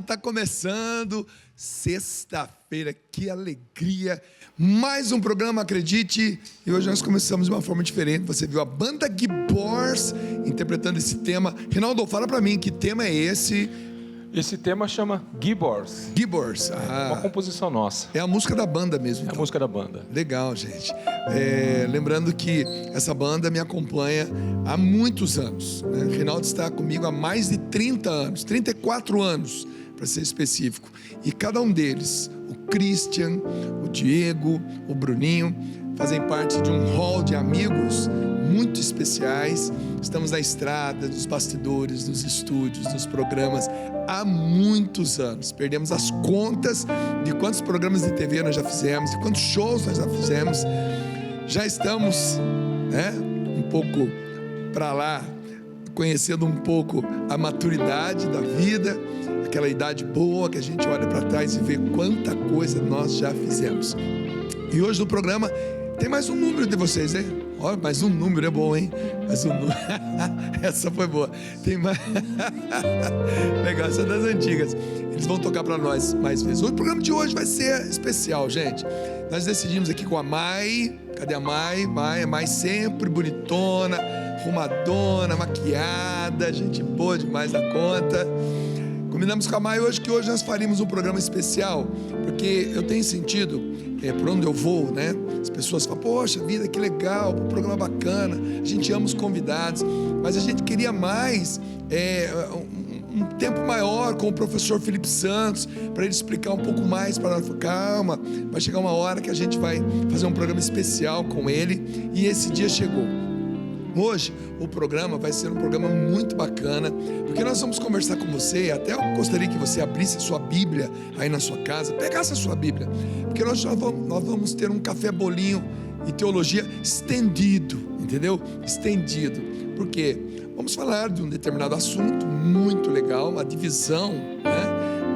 Tá começando. Sexta-feira, que alegria. Mais um programa, acredite. E hoje nós começamos de uma forma diferente. Você viu a banda Gibors interpretando esse tema. Rinaldo, fala pra mim, que tema é esse? Esse tema chama Gibors. Gibors. Uma composição nossa. É a música da banda mesmo. É a música da banda. Legal, gente. Lembrando que essa banda me acompanha há muitos anos, né? O Rinaldo está comigo há mais de 30 anos, 34 anos, para ser específico. E cada um deles, o Christian, o Diego, o Bruninho, fazem parte de um hall de amigos muito especiais. Estamos na estrada, nos bastidores, nos estúdios, nos programas há muitos anos. Perdemos as contas de quantos programas de TV nós já fizemos, de quantos shows nós já fizemos. Já estamos, um pouco para lá, conhecendo um pouco a maturidade da vida, aquela idade boa que a gente olha para trás e vê quanta coisa nós já fizemos. E hoje no programa tem mais um número de vocês, né? Olha, mais um número é bom, hein? Mais um número. Essa foi boa. Tem mais. Legal, essa é das antigas. Eles vão tocar para nós mais vezes. O programa de hoje vai ser especial, gente. Nós decidimos aqui com a Mai. Cadê a Mai? Mai sempre bonitona, arrumadona, maquiada, gente boa demais da conta. Combinamos com a Mai hoje que hoje nós faríamos um programa especial, porque eu tenho sentido, por onde eu vou, né? As pessoas falam, poxa vida, que legal, um programa bacana, a gente ama os convidados, mas a gente queria mais, um tempo maior com o professor Felipe Santos, para ele explicar um pouco mais para nós. Calma, vai chegar uma hora que a gente vai fazer um programa especial com ele, e esse dia chegou. Hoje o programa vai ser um programa muito bacana, porque nós vamos conversar com você. Até eu gostaria que você abrisse a sua Bíblia aí na sua casa, pegasse a sua Bíblia, porque nós vamos ter um café, bolinho e teologia estendido, entendeu? Estendido, porque vamos falar de um determinado assunto muito legal, a divisão,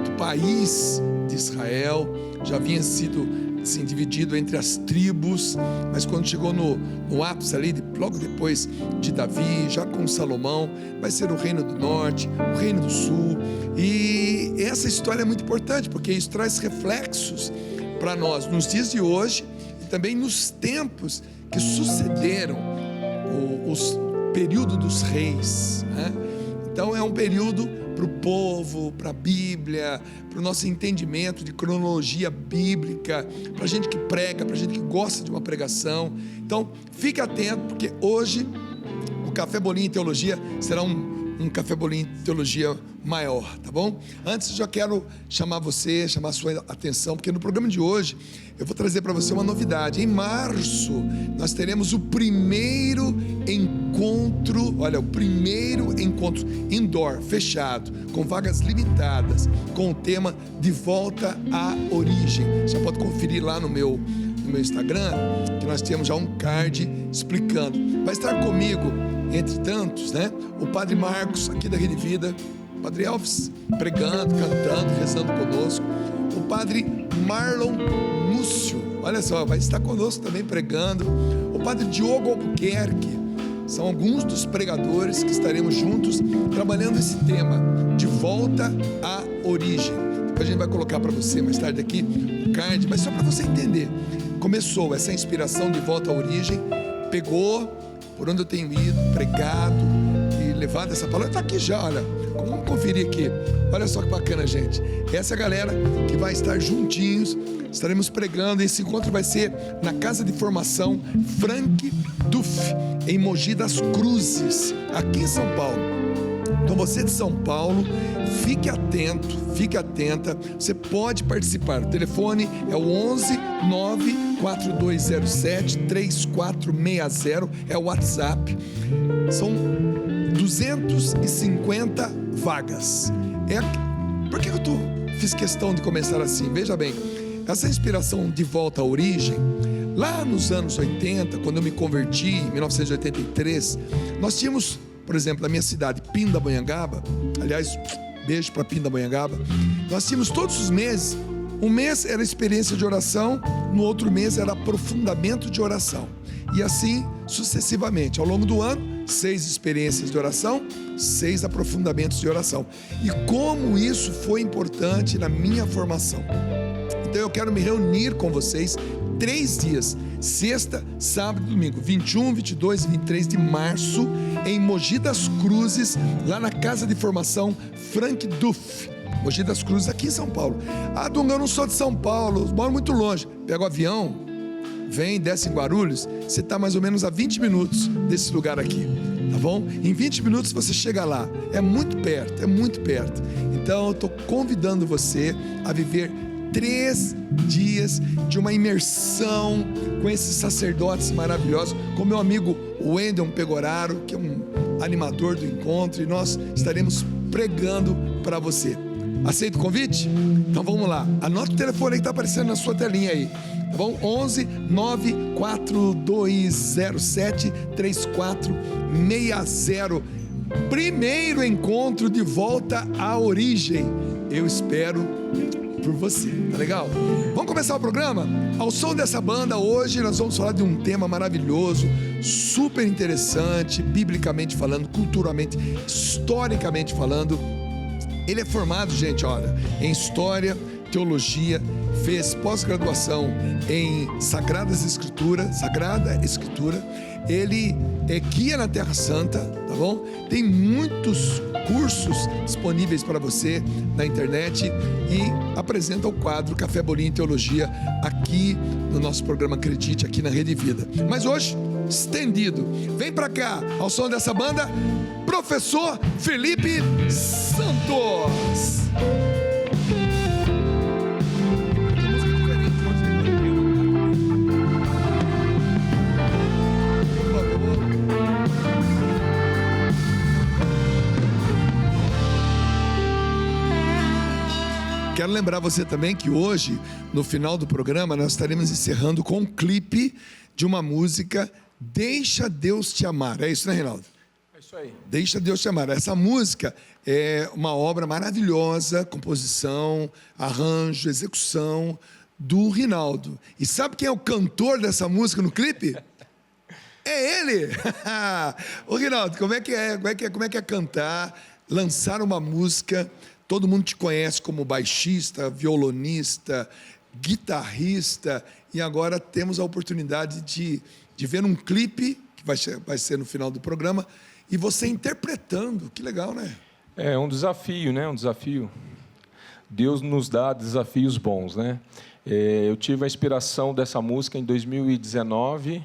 do país de Israel. Já havia sido dividido entre as tribos, mas quando chegou no ápice ali, logo depois de Davi, já com Salomão, vai ser o reino do norte, o reino do sul. E essa história é muito importante, porque isso traz reflexos para nós nos dias de hoje e também nos tempos que sucederam os períodos dos reis, Então é um período para o povo, para a Bíblia, para o nosso entendimento de cronologia bíblica, para a gente que prega, para a gente que gosta de uma pregação. Então fique atento, porque hoje o Café Bolinho e Teologia será um Café Bolinho e Teologia maior, tá bom? Antes eu já quero chamar a sua atenção, porque no programa de hoje eu vou trazer para você uma novidade. Em março nós teremos o primeiro encontro indoor, fechado, com vagas limitadas, com o tema De Volta à Origem. Você pode conferir lá no meu Instagram, que nós temos já um card explicando. Vai estar comigo, entre tantos, o Padre Marcos, aqui da Rede Vida, o Padre Elvis, pregando, cantando, rezando conosco, o Padre Marlon Múcio, olha só, vai estar conosco também pregando, o Padre Diogo Albuquerque. São alguns dos pregadores que estaremos juntos trabalhando esse tema, de volta à origem. Depois a gente vai colocar para você mais tarde aqui o card, mas só para você entender. Começou essa inspiração de volta à origem, pegou por onde eu tenho ido, pregado e levado essa palavra. Está aqui já, olha, vamos conferir aqui. Olha só que bacana, gente. Essa é a galera que vai estar juntinhos, estaremos pregando. Esse encontro vai ser na Casa de Formação Frank Duff, em Mogi das Cruzes, aqui em São Paulo. Então você de São Paulo, fique atento, fique atenta, você pode participar. O telefone é o 11 94207 3460, é o WhatsApp. São 250 vagas. Por que eu fiz questão de começar assim? Veja bem, essa inspiração de volta à origem, lá nos anos 80, quando eu me converti, em 1983, nós tínhamos, por exemplo, na minha cidade, Pindamonhangaba, aliás, beijo para Pindamonhangaba, nós tínhamos todos os meses, um mês era experiência de oração, no outro mês era aprofundamento de oração, e assim sucessivamente. Ao longo do ano, 6 experiências de oração, 6 aprofundamentos de oração. E como isso foi importante na minha formação. Então eu quero me reunir com vocês 3 dias, sexta, sábado e domingo, 21, 22 e 23 de março, em Mogi das Cruzes, lá na Casa de Formação Frank Duff. Mogi das Cruzes, aqui em São Paulo. Ah, Dunga, eu não sou de São Paulo, moro muito longe. Pega o avião, vem, desce em Guarulhos, você está mais ou menos a 20 minutos desse lugar aqui, tá bom? Em 20 minutos você chega lá, é muito perto, é muito perto. Então eu estou convidando você a viver 3 dias de uma imersão com esses sacerdotes maravilhosos, com meu amigo Wendel Pegoraro, que é um animador do encontro, e nós estaremos pregando para você. Aceita o convite? Então vamos lá, anota o telefone aí que está aparecendo na sua telinha aí, tá bom? 11 94207 3460. Primeiro encontro de volta à origem. Eu espero por você, tá legal? Vamos começar o programa? Ao som dessa banda, hoje nós vamos falar de um tema maravilhoso, super interessante, biblicamente falando, culturalmente, historicamente falando. Ele é formado, gente, olha, em História, Teologia, fez pós-graduação em Sagrada Escritura, ele é guia na Terra Santa, tá bom? Tem muitos cursos disponíveis para você na internet e apresenta o quadro Café, Bolinho e Teologia aqui no nosso programa Acredite, aqui na Rede Vida. Mas hoje, estendido, vem para cá, ao som dessa banda, Professor Felipe Santos. Quero lembrar você também que hoje, no final do programa, nós estaremos encerrando com um clipe de uma música, Deixa Deus Te Amar. É isso, né, Reinaldo? É isso aí. Deixa Deus Te Amar. Essa música é uma obra maravilhosa, composição, arranjo, execução do Reinaldo. E sabe quem é o cantor dessa música no clipe? É ele! Ô, Reinaldo, como é que é cantar, lançar uma música? Todo mundo te conhece como baixista, violonista, guitarrista, e agora temos a oportunidade de ver um clipe, que vai ser no final do programa, e você interpretando. Que legal, né? É um desafio, né? Um desafio. Deus nos dá desafios bons, né? Eu tive a inspiração dessa música em 2019,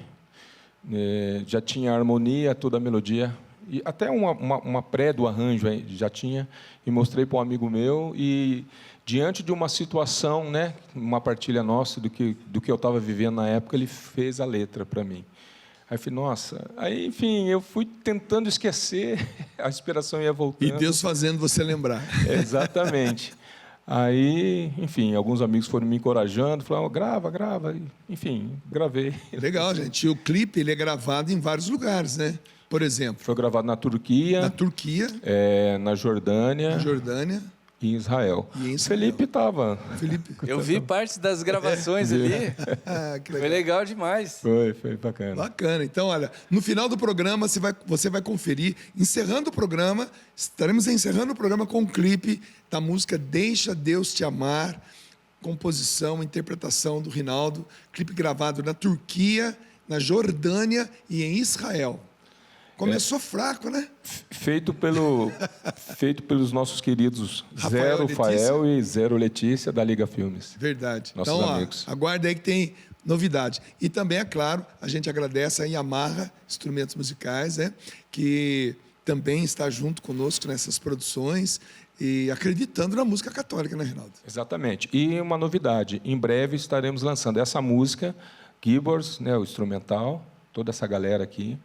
já tinha a harmonia, toda a melodia, e até uma pré do arranjo já tinha, e mostrei para um amigo meu, e diante de uma situação, né, uma partilha nossa do que eu estava vivendo na época, ele fez a letra para mim. Aí eu falei, nossa, aí, enfim, eu fui tentando esquecer, a inspiração ia voltando. E Deus fazendo você lembrar. Exatamente. Aí, enfim, alguns amigos foram me encorajando, falaram, grava, enfim, gravei. Legal, gente. E o clipe ele é gravado em vários lugares, né? Por exemplo, foi gravado na Turquia, na Jordânia, e em Israel. Felipe estava. Eu vi parte das gravações ali. Foi legal demais. Foi bacana. Bacana. Então, olha, no final do programa você vai conferir. Encerrando o programa, estaremos encerrando o programa com um clipe da música Deixa Deus Te Amar, composição, interpretação do Reinaldo, clipe gravado na Turquia, na Jordânia e em Israel. Começou fraco, né? Feito pelos nossos queridos Zero Fael e Zero Letícia, da Liga Filmes. Verdade. Nossos então, amigos. Aguarde aí que tem novidade. E também, é claro, a gente agradece a Yamaha Instrumentos Musicais, né? Que também está junto conosco nessas produções e acreditando na música católica, né, Reinaldo? Exatamente. E uma novidade, em breve estaremos lançando essa música, Gibbors, né, o instrumental, toda essa galera aqui,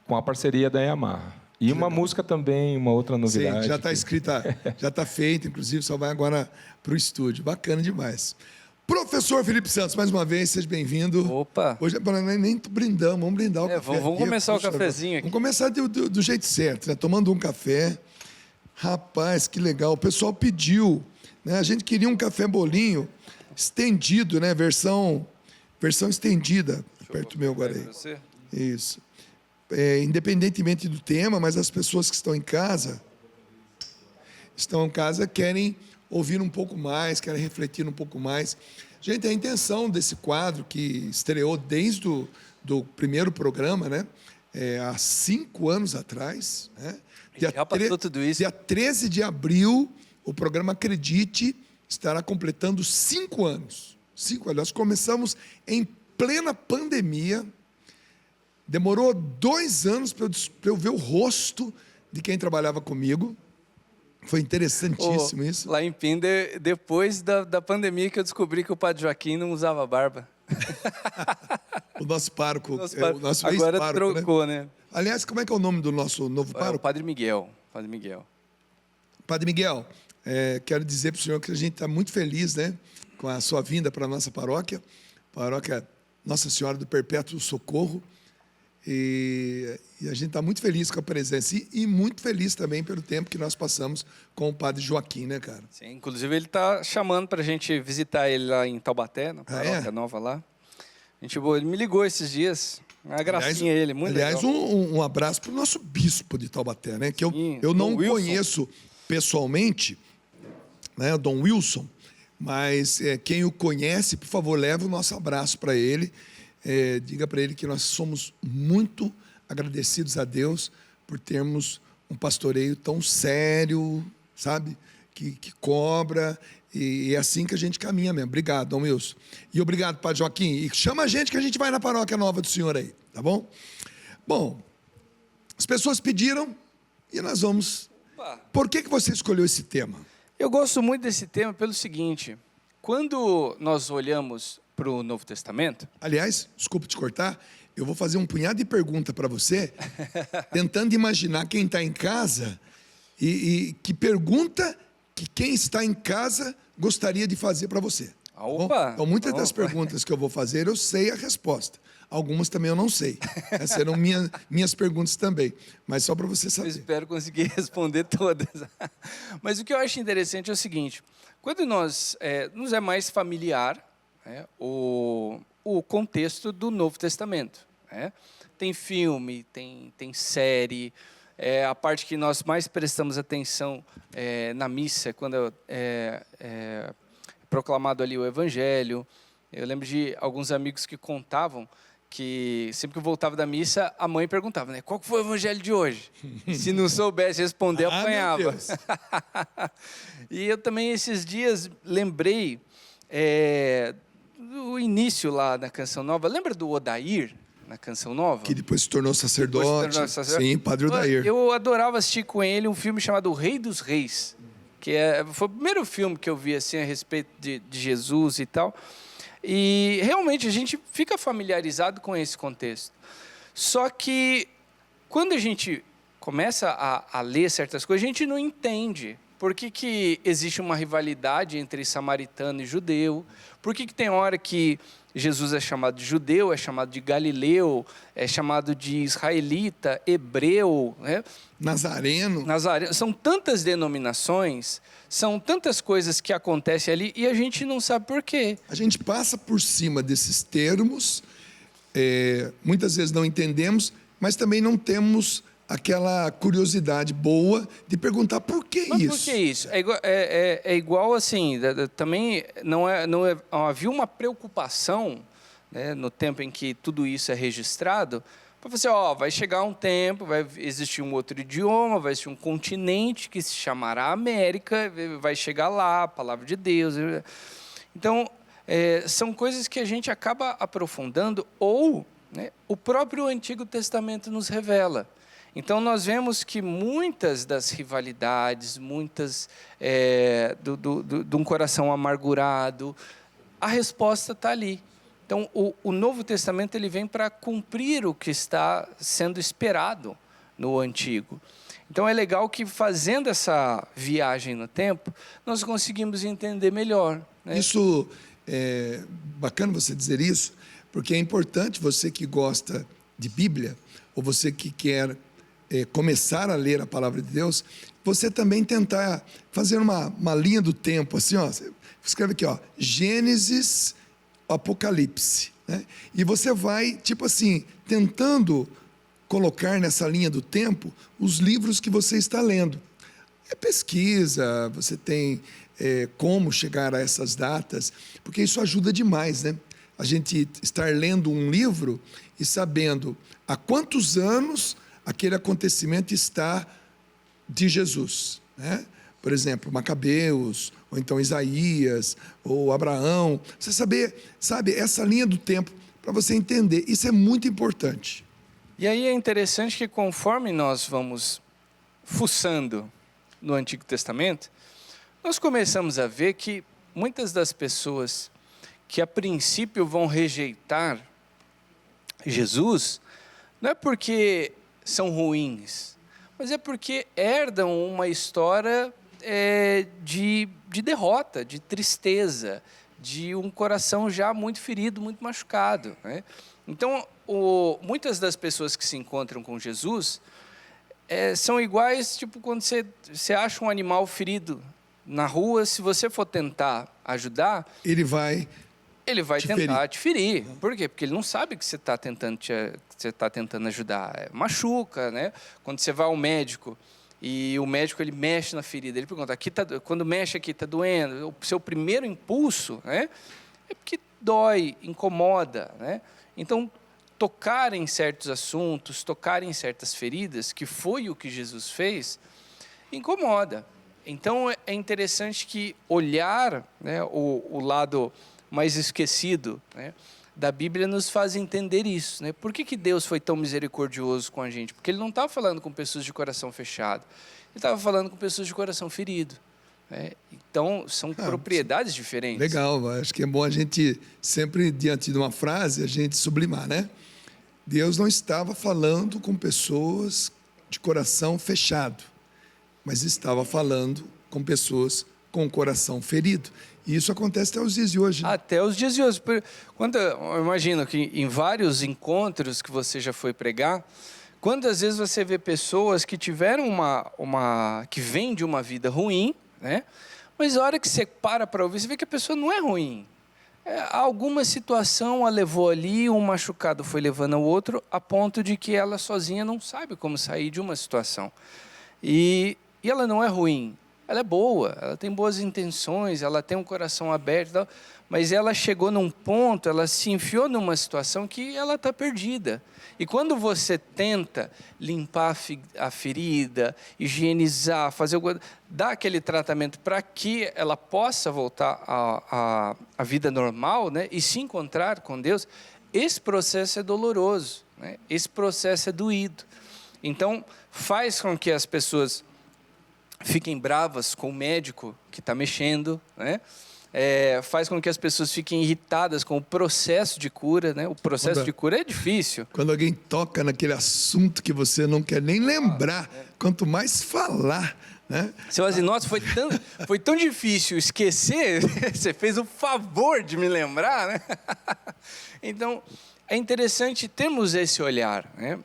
com a parceria da Yamaha. E uma música também, uma outra novidade. Sim, já está escrita, já está feita, inclusive só vai agora para o estúdio. Bacana demais. Professor Felipe Santos, mais uma vez, seja bem-vindo. Opa! Hoje nem brindamos, vamos brindar o café. Vamos começar o cafezinho aqui. Vamos começar do jeito certo, né? Tomando um café. Rapaz, que legal. O pessoal pediu, né? A gente queria um café bolinho estendido, né? Versão estendida. Perto do meu agora aí. Isso. independentemente do tema, mas as pessoas que estão em casa querem ouvir um pouco mais, querem refletir um pouco mais. Gente, a intenção desse quadro, que estreou desde do primeiro programa, né? Há 5 anos atrás, né? Já passou tudo isso. Dia 13 de abril, o programa Acredite estará completando 5 anos. 5 anos. Nós começamos em plena pandemia. Demorou 2 anos para eu ver o rosto de quem trabalhava comigo. Foi interessantíssimo isso. Lá em Pinder, depois da pandemia que eu descobri que o Padre Joaquim não usava barba. O nosso pároco, o nosso agora ex-pároco, trocou, né? Aliás, como é que é o nome do nosso novo pároco? O Padre Miguel. Padre Miguel. Padre Miguel, quero dizer para o senhor que a gente está muito feliz, né, com a sua vinda para a nossa paróquia Nossa Senhora do Perpétuo Socorro, e a gente está muito feliz com a presença e muito feliz também pelo tempo que nós passamos com o Padre Joaquim, né, cara? Sim, inclusive ele está chamando para a gente visitar ele lá em Taubaté, na paróquia nova lá. Ele me ligou esses dias. Uma gracinha ele, muito aliás, legal. Um abraço para o nosso bispo de Taubaté, né? Que eu não conheço pessoalmente, né, o Dom Wilson, mas quem o conhece, por favor, leve o nosso abraço para ele. Diga para ele que nós somos muito agradecidos a Deus por termos um pastoreio tão sério, sabe? Que cobra, e é assim que a gente caminha mesmo. Obrigado, Dom Wilson. E obrigado, Padre Joaquim. E chama a gente que a gente vai na paróquia nova do senhor aí, tá bom? Bom, as pessoas pediram e nós vamos... Por que você escolheu esse tema? Eu gosto muito desse tema pelo seguinte: quando nós olhamos para o Novo Testamento... Aliás, desculpa te cortar, eu vou fazer um punhado de perguntas para você, tentando imaginar quem está em casa e que pergunta que quem está em casa gostaria de fazer para você. Opa! Então, muitas das perguntas que eu vou fazer, eu sei a resposta. Algumas também eu não sei. Essas serão minhas perguntas também. Mas só para você saber. Eu espero conseguir responder todas. Mas o que eu acho interessante é o seguinte: quando nos é mais familiar, né, o contexto do Novo Testamento, né? Tem filme, tem série, a parte que nós mais prestamos atenção na missa, quando é proclamado ali o Evangelho. Eu lembro de alguns amigos que contavam que sempre que eu voltava da missa, a mãe perguntava, né, qual foi o Evangelho de hoje? Se não soubesse responder, apanhava. E eu também, esses dias, lembrei do início lá da Canção Nova. Lembra do Odair, na Canção Nova? Que depois se tornou sacerdote. Sim, Padre Odair. Eu adorava assistir com ele um filme chamado O Rei dos Reis, que foi o primeiro filme que eu vi assim, a respeito de Jesus e tal. E realmente a gente fica familiarizado com esse contexto. Só que quando a gente começa a ler certas coisas, a gente não entende por que existe uma rivalidade entre samaritano e judeu, por que tem hora que Jesus é chamado de judeu, é chamado de galileu, é chamado de israelita, hebreu, né? Nazareno. São tantas denominações, são tantas coisas que acontecem ali e a gente não sabe por quê. A gente passa por cima desses termos, muitas vezes não entendemos, mas também não temos aquela curiosidade boa de perguntar por que Mas isso. Por que isso? É igual assim, também não havia uma preocupação, né, no tempo em que tudo isso é registrado, para você, vai chegar um tempo, vai existir um outro idioma, vai existir um continente que se chamará América, vai chegar lá a palavra de Deus. Então, são coisas que a gente acaba aprofundando ou, né, o próprio Antigo Testamento nos revela. Então, nós vemos que muitas das rivalidades, muitas de um coração amargurado, a resposta está ali. Então, o Novo Testamento ele vem para cumprir o que está sendo esperado no Antigo. Então, é legal que, fazendo essa viagem no tempo, nós conseguimos entender melhor, né? Isso é bacana você dizer isso, porque é importante você que gosta de Bíblia, ou você que quer começar a ler a Palavra de Deus, você também tentar fazer uma linha do tempo, assim, você escreve aqui, Gênesis, Apocalipse, né? E você vai, tipo assim, tentando colocar nessa linha do tempo os livros que você está lendo. É pesquisa, você tem como chegar a essas datas, porque isso ajuda demais, né? A gente estar lendo um livro e sabendo há quantos anos aquele acontecimento está de Jesus, né? Por exemplo, Macabeus, ou então Isaías, ou Abraão. Você sabe, essa linha do tempo, para você entender, isso é muito importante. E aí é interessante que conforme nós vamos fuçando no Antigo Testamento, nós começamos a ver que muitas das pessoas que a princípio vão rejeitar Jesus, não é porque são ruins, mas é porque herdam uma história de derrota, de tristeza, de um coração já muito ferido, muito machucado, né? Então, muitas das pessoas que se encontram com Jesus são iguais, tipo, quando você acha um animal ferido na rua, se você for tentar ajudar, ele vai tentar te ferir. Por quê? Porque ele não sabe que você está tentando ajudar. Machuca, né? Quando você vai ao médico e o médico ele mexe na ferida, ele pergunta: quando mexe aqui está doendo? O seu primeiro impulso, né, é porque dói, incomoda, né? Então, tocar em certos assuntos, tocar em certas feridas, que foi o que Jesus fez, incomoda. Então, é interessante que olhar, né, o lado mais esquecido, né, da Bíblia nos faz entender isso, né? Por que Deus foi tão misericordioso com a gente? Porque Ele não estava falando com pessoas de coração fechado, Ele estava falando com pessoas de coração ferido, né? Então, são propriedades diferentes. Legal, acho que é bom a gente sempre, diante de uma frase, a gente sublimar, né? Deus não estava falando com pessoas de coração fechado, mas estava falando com pessoas com o coração ferido. E isso acontece até os dias de hoje, né? Até os dias de hoje. Eu imagino que em vários encontros que você já foi pregar, quantas vezes você vê pessoas que tiveram que vêm de uma vida ruim, né? Mas a hora que você para ouvir, você vê que a pessoa não é ruim. Alguma situação a levou ali, um machucado foi levando ao outro, a ponto de que ela sozinha não sabe como sair de uma situação. E ela não é ruim. Ela é boa, ela tem boas intenções, ela tem um coração aberto e tal, mas ela chegou num ponto, ela se enfiou numa situação que ela está perdida. E quando você tenta limpar a ferida, higienizar, dar aquele tratamento para que ela possa voltar à vida normal, né, e se encontrar com Deus, esse processo é doloroso, né, esse processo é doído. Então, faz com que as pessoas fiquem bravas com o médico que está mexendo, né? Faz com que as pessoas fiquem irritadas com o processo de cura, né? O processo de cura é difícil. Quando alguém toca naquele assunto que você não quer nem lembrar, quanto mais falar, né? Você fala assim: nossa, foi tão difícil esquecer, você fez o favor de me lembrar, né? Então, é interessante termos esse olhar, né?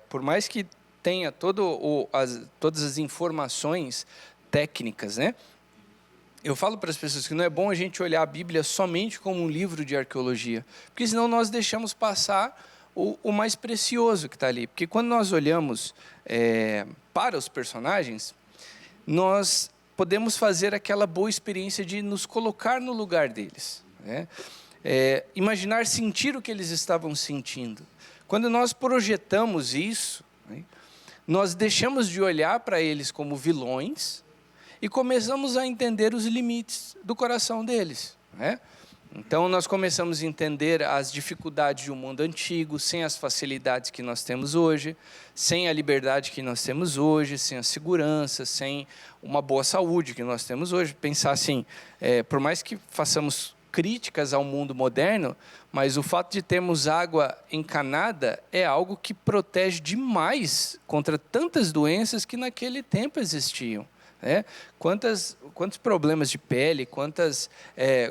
Por mais que tenha todas as informações técnicas, né? Eu falo para as pessoas que não é bom a gente olhar a Bíblia somente como um livro de arqueologia, porque senão nós deixamos passar o mais precioso que está ali. Porque quando nós olhamos para os personagens, nós podemos fazer aquela boa experiência de nos colocar no lugar deles, né? Imaginar, sentir o que eles estavam sentindo. Quando nós projetamos isso, né, nós deixamos de olhar para eles como vilões e começamos a entender os limites do coração deles, né? Então, nós começamos a entender as dificuldades de um mundo antigo, sem as facilidades que nós temos hoje, sem a liberdade que nós temos hoje, sem a segurança, sem uma boa saúde que nós temos hoje. Pensar assim, por mais que façamos críticas ao mundo moderno, mas o fato de termos água encanada é algo que protege demais contra tantas doenças que naquele tempo existiam, né? Quantos problemas de pele,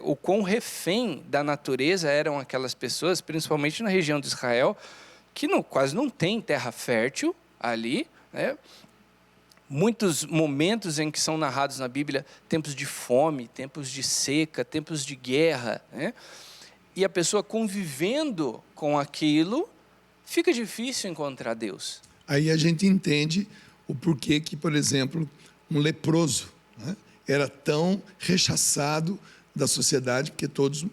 o quão refém da natureza eram aquelas pessoas, principalmente na região de Israel, que quase não tem terra fértil ali, né? Muitos momentos em que são narrados na Bíblia, tempos de fome, tempos de seca, tempos de guerra, né? E a pessoa convivendo com aquilo, fica difícil encontrar Deus. Aí a gente entende o porquê que, por exemplo, um leproso, né, era tão rechaçado da sociedade, porque todos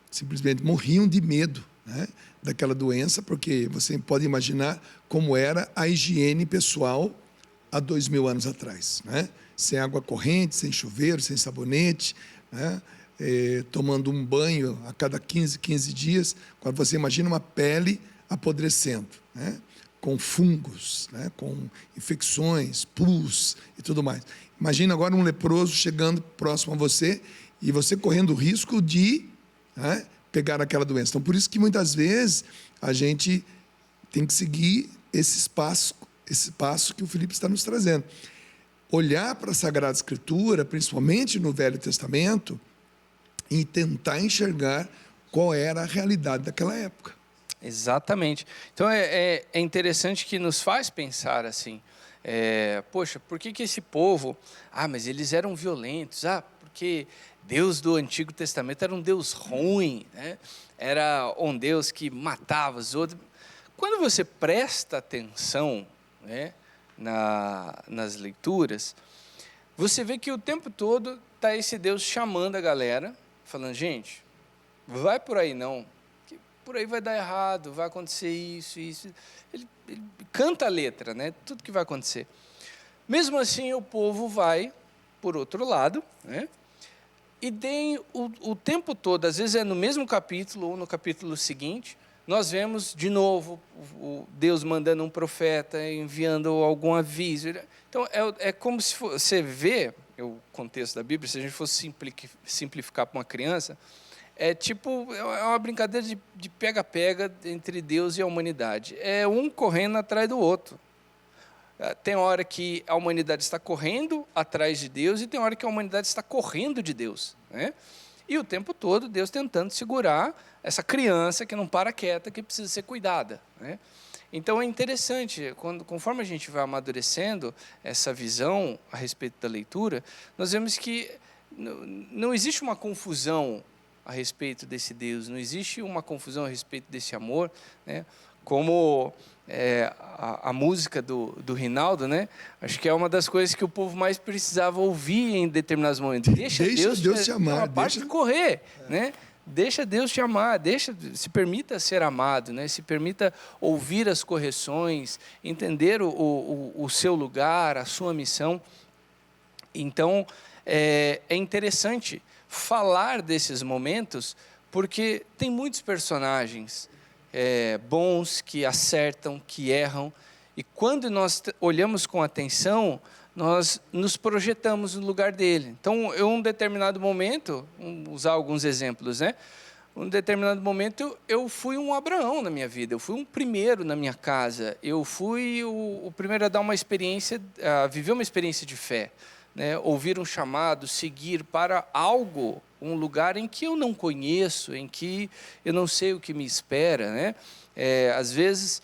simplesmente morriam de medo, né, daquela doença, porque você pode imaginar como era a higiene pessoal há 2000 anos atrás, né? Sem água corrente, sem chuveiro, sem sabonete, né? Tomando um banho a cada 15 dias. Quando você imagina uma pele apodrecendo, né? Com fungos, né? Com infecções, pus e tudo mais. Imagina agora um leproso chegando próximo a você e você correndo o risco de, né, pegar aquela doença. Então, por isso que muitas vezes a gente tem que seguir esse passo que o Felipe está nos trazendo. Olhar para a Sagrada Escritura, principalmente no Velho Testamento, e tentar enxergar qual era a realidade daquela época. Exatamente. Então, é interessante que nos faz pensar assim, poxa, por que esse povo... mas eles eram violentos. Porque Deus do Antigo Testamento era um Deus ruim, né? Era um Deus que matava os outros. Quando você presta atenção, né, nas leituras, você vê que o tempo todo está esse Deus chamando a galera, falando, gente, vai por aí não, que por aí vai dar errado, vai acontecer isso. Ele canta a letra, né, tudo que vai acontecer. Mesmo assim, o povo vai por outro lado, né, e tem o tempo todo, às vezes é no mesmo capítulo ou no capítulo seguinte, nós vemos de novo o Deus mandando um profeta, enviando algum aviso. Então, é como se você vê o contexto da Bíblia, se a gente fosse simplificar para uma criança, é uma brincadeira de pega-pega entre Deus e a humanidade. É um correndo atrás do outro. Tem hora que a humanidade está correndo atrás de Deus e tem hora que a humanidade está correndo de Deus, né? E o tempo todo Deus tentando segurar essa criança que não para quieta, que precisa ser cuidada, né? Então é interessante, conforme a gente vai amadurecendo essa visão a respeito da leitura, nós vemos que não existe uma confusão a respeito desse Deus, não existe uma confusão a respeito desse amor, né? Como a música do Rinaldo, né? Acho que é uma das coisas que o povo mais precisava ouvir em determinados momentos. Deixa Deus te amar. Parte de correr, né? Deixa Deus te amar, se permita ser amado, né? Se permita ouvir as correções, entender o seu lugar, a sua missão. Então, é interessante falar desses momentos, porque tem muitos personagens bons, que acertam, que erram, e quando nós olhamos com atenção, nós nos projetamos no lugar dele. Então, em um determinado momento, vamos usar alguns exemplos, né? Em um determinado momento, eu fui um Abraão na minha vida, eu fui um primeiro na minha casa, eu fui o primeiro a dar uma experiência, a viver uma experiência de fé, né? Ouvir um chamado, seguir para algo, um lugar em que eu não conheço, em que eu não sei o que me espera, né? Às vezes,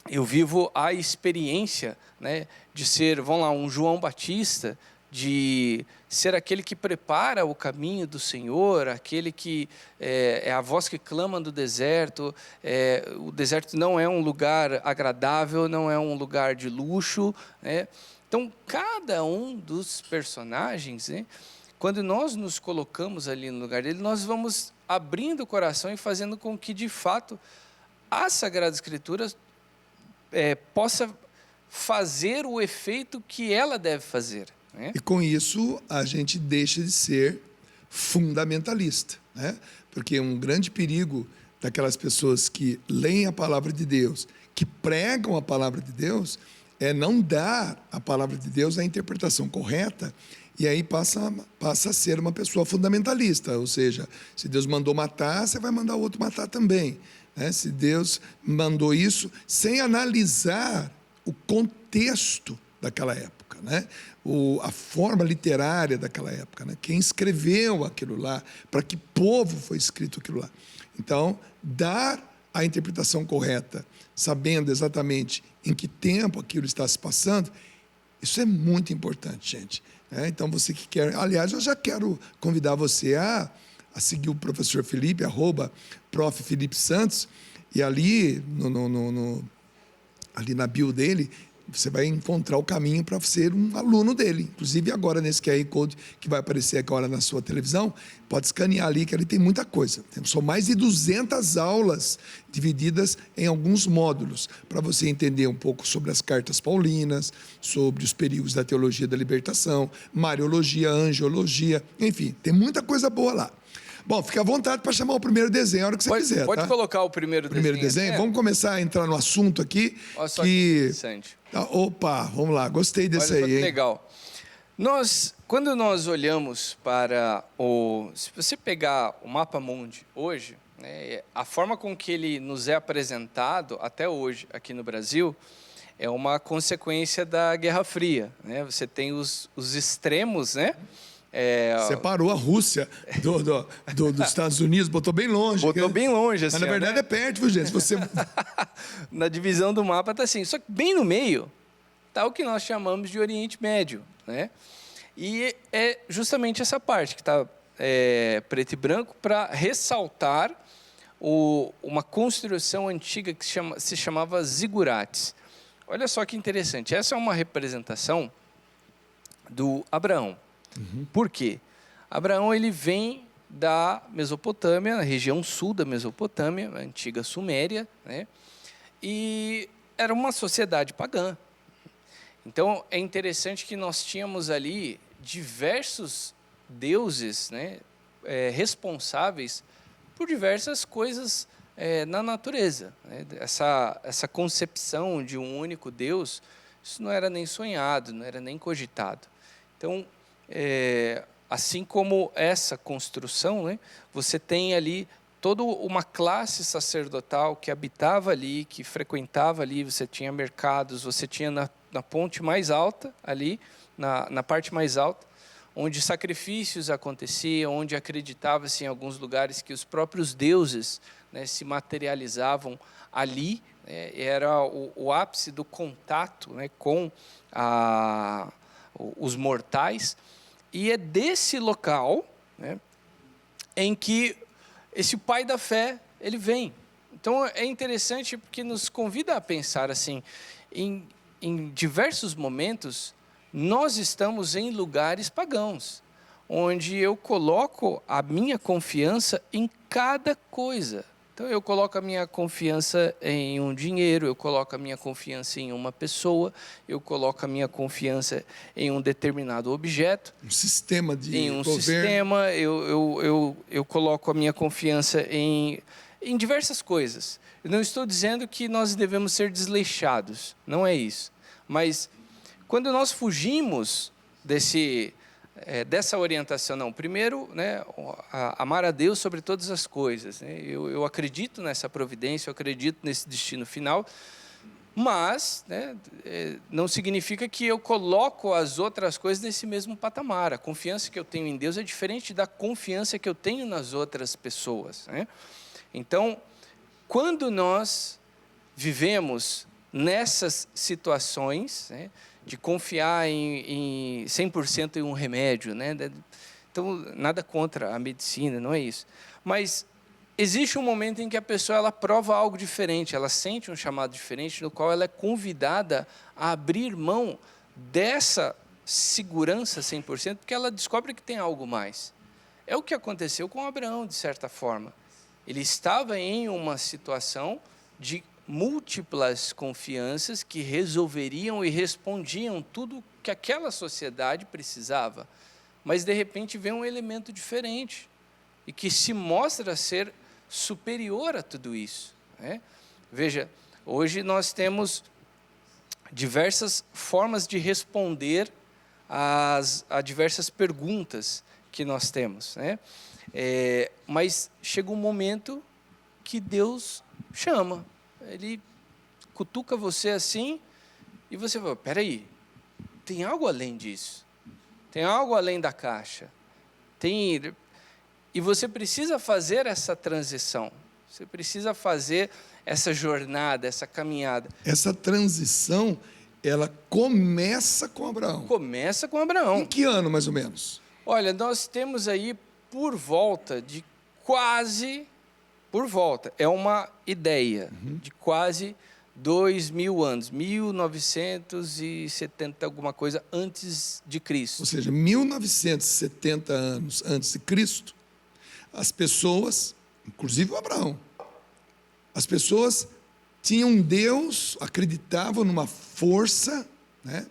eu vivo a experiência, né, de ser, um João Batista, de ser aquele que prepara o caminho do Senhor, aquele que é a voz que clama do deserto. O deserto não é um lugar agradável, não é um lugar de luxo, né? Então, cada um dos personagens, né, quando nós nos colocamos ali no lugar dele, nós vamos abrindo o coração e fazendo com que, de fato, a Sagrada Escritura possa fazer o efeito que ela deve fazer, né? E com isso, a gente deixa de ser fundamentalista, né? Porque um grande perigo daquelas pessoas que leem a palavra de Deus, que pregam a palavra de Deus, é não dar a palavra de Deus a interpretação correta, e aí passa a ser uma pessoa fundamentalista, ou seja, se Deus mandou matar, você vai mandar o outro matar também, né? Se Deus mandou isso, sem analisar o contexto daquela época, né? A forma literária daquela época, né? Quem escreveu aquilo lá, para que povo foi escrito aquilo lá. Então, dar a interpretação correta, sabendo exatamente em que tempo aquilo está se passando, isso é muito importante, gente. Então, você que quer... Aliás, eu já quero convidar você a seguir o professor Felipe, @Prof. Felipe Santos, E ali, ali na bio dele, você vai encontrar o caminho para ser um aluno dele. Inclusive agora nesse QR Code que vai aparecer agora na sua televisão, pode escanear ali que ali tem muita coisa. São mais de 200 aulas divididas em alguns módulos, para você entender um pouco sobre as cartas paulinas, sobre os períodos da teologia da libertação, mariologia, angiologia, enfim, tem muita coisa boa lá. Bom, fica à vontade para chamar o primeiro desenho a hora que você quiser. Pode tá? colocar o primeiro desenho. Vamos começar a entrar no assunto aqui. Olha só que interessante. Opa, vamos lá, gostei desse Olha só aí, que hein? legal. Quando nós olhamos para se você pegar o Mapa Mundi hoje, né, a forma com que ele nos é apresentado até hoje aqui no Brasil é uma consequência da Guerra Fria, né? Você tem os extremos, né? Separou a Rússia dos Estados Unidos, botou bem longe. Botou bem longe, assim. Mas, na verdade, né? é perto, viu, gente? Você... Na divisão do mapa está assim. Só que bem no meio está o que nós chamamos de Oriente Médio, né? E é justamente essa parte que está preto e branco para ressaltar uma construção antiga que se chamava zigurates. Olha só que interessante. Essa é uma representação do Abraão. Por quê? Abraão ele vem da Mesopotâmia, na região sul da Mesopotâmia, a antiga Suméria, né? E era uma sociedade pagã. Então, é interessante que nós tínhamos ali diversos deuses, né, responsáveis por diversas coisas na natureza, né? Essa concepção de um único Deus, isso não era nem sonhado, não era nem cogitado. Então, assim como essa construção, né, você tem ali toda uma classe sacerdotal que habitava ali, que frequentava ali, você tinha mercados, você tinha na ponte mais alta ali, na parte mais alta, onde sacrifícios aconteciam, onde acreditava-se em alguns lugares que os próprios deuses, né, se materializavam ali, né, era o ápice do contato, né, com os mortais. E é desse local, né, em que esse pai da fé ele vem. Então é interessante porque nos convida a pensar assim, em diversos momentos nós estamos em lugares pagãos, onde eu coloco a minha confiança em cada coisa. Então eu coloco a minha confiança em um dinheiro, eu coloco a minha confiança em uma pessoa, eu coloco a minha confiança em um determinado objeto. Um sistema de em um governo. sistema, eu coloco a minha confiança em diversas coisas. Eu não estou dizendo que nós devemos ser desleixados, não é isso. Mas quando nós fugimos dessa orientação, não. Primeiro, né, amar a Deus sobre todas as coisas. Né? Eu acredito nessa providência, eu acredito nesse destino final, mas, né, não significa que eu coloco as outras coisas nesse mesmo patamar. A confiança que eu tenho em Deus é diferente da confiança que eu tenho nas outras pessoas. Né? Então, quando nós vivemos nessas situações, né, de confiar em 100% em um remédio, né? Então, nada contra a medicina, não é isso. Mas existe um momento em que a pessoa ela prova algo diferente, ela sente um chamado diferente, no qual ela é convidada a abrir mão dessa segurança 100%, porque ela descobre que tem algo mais. É o que aconteceu com Abraão, de certa forma. Ele estava em uma situação de múltiplas confianças que resolveriam e respondiam tudo que aquela sociedade precisava, mas de repente vem um elemento diferente e que se mostra ser superior a tudo isso, né? Veja, hoje nós temos diversas formas de responder a diversas perguntas que nós temos, né? Mas chega um momento que Deus chama. Ele cutuca você assim e você fala, peraí, tem algo além disso, tem algo além da caixa, e você precisa fazer essa transição, você precisa fazer essa jornada, essa caminhada. Essa transição, ela começa com Abraão. Começa com Abraão. Em que ano, mais ou menos? Olha, nós temos aí por volta de quase por volta. É uma ideia de quase 2.000 anos, 1970 alguma coisa antes de Cristo. Ou seja, 1970 anos antes de Cristo, as pessoas, inclusive o Abraão, as pessoas tinham um Deus, acreditavam numa força, né,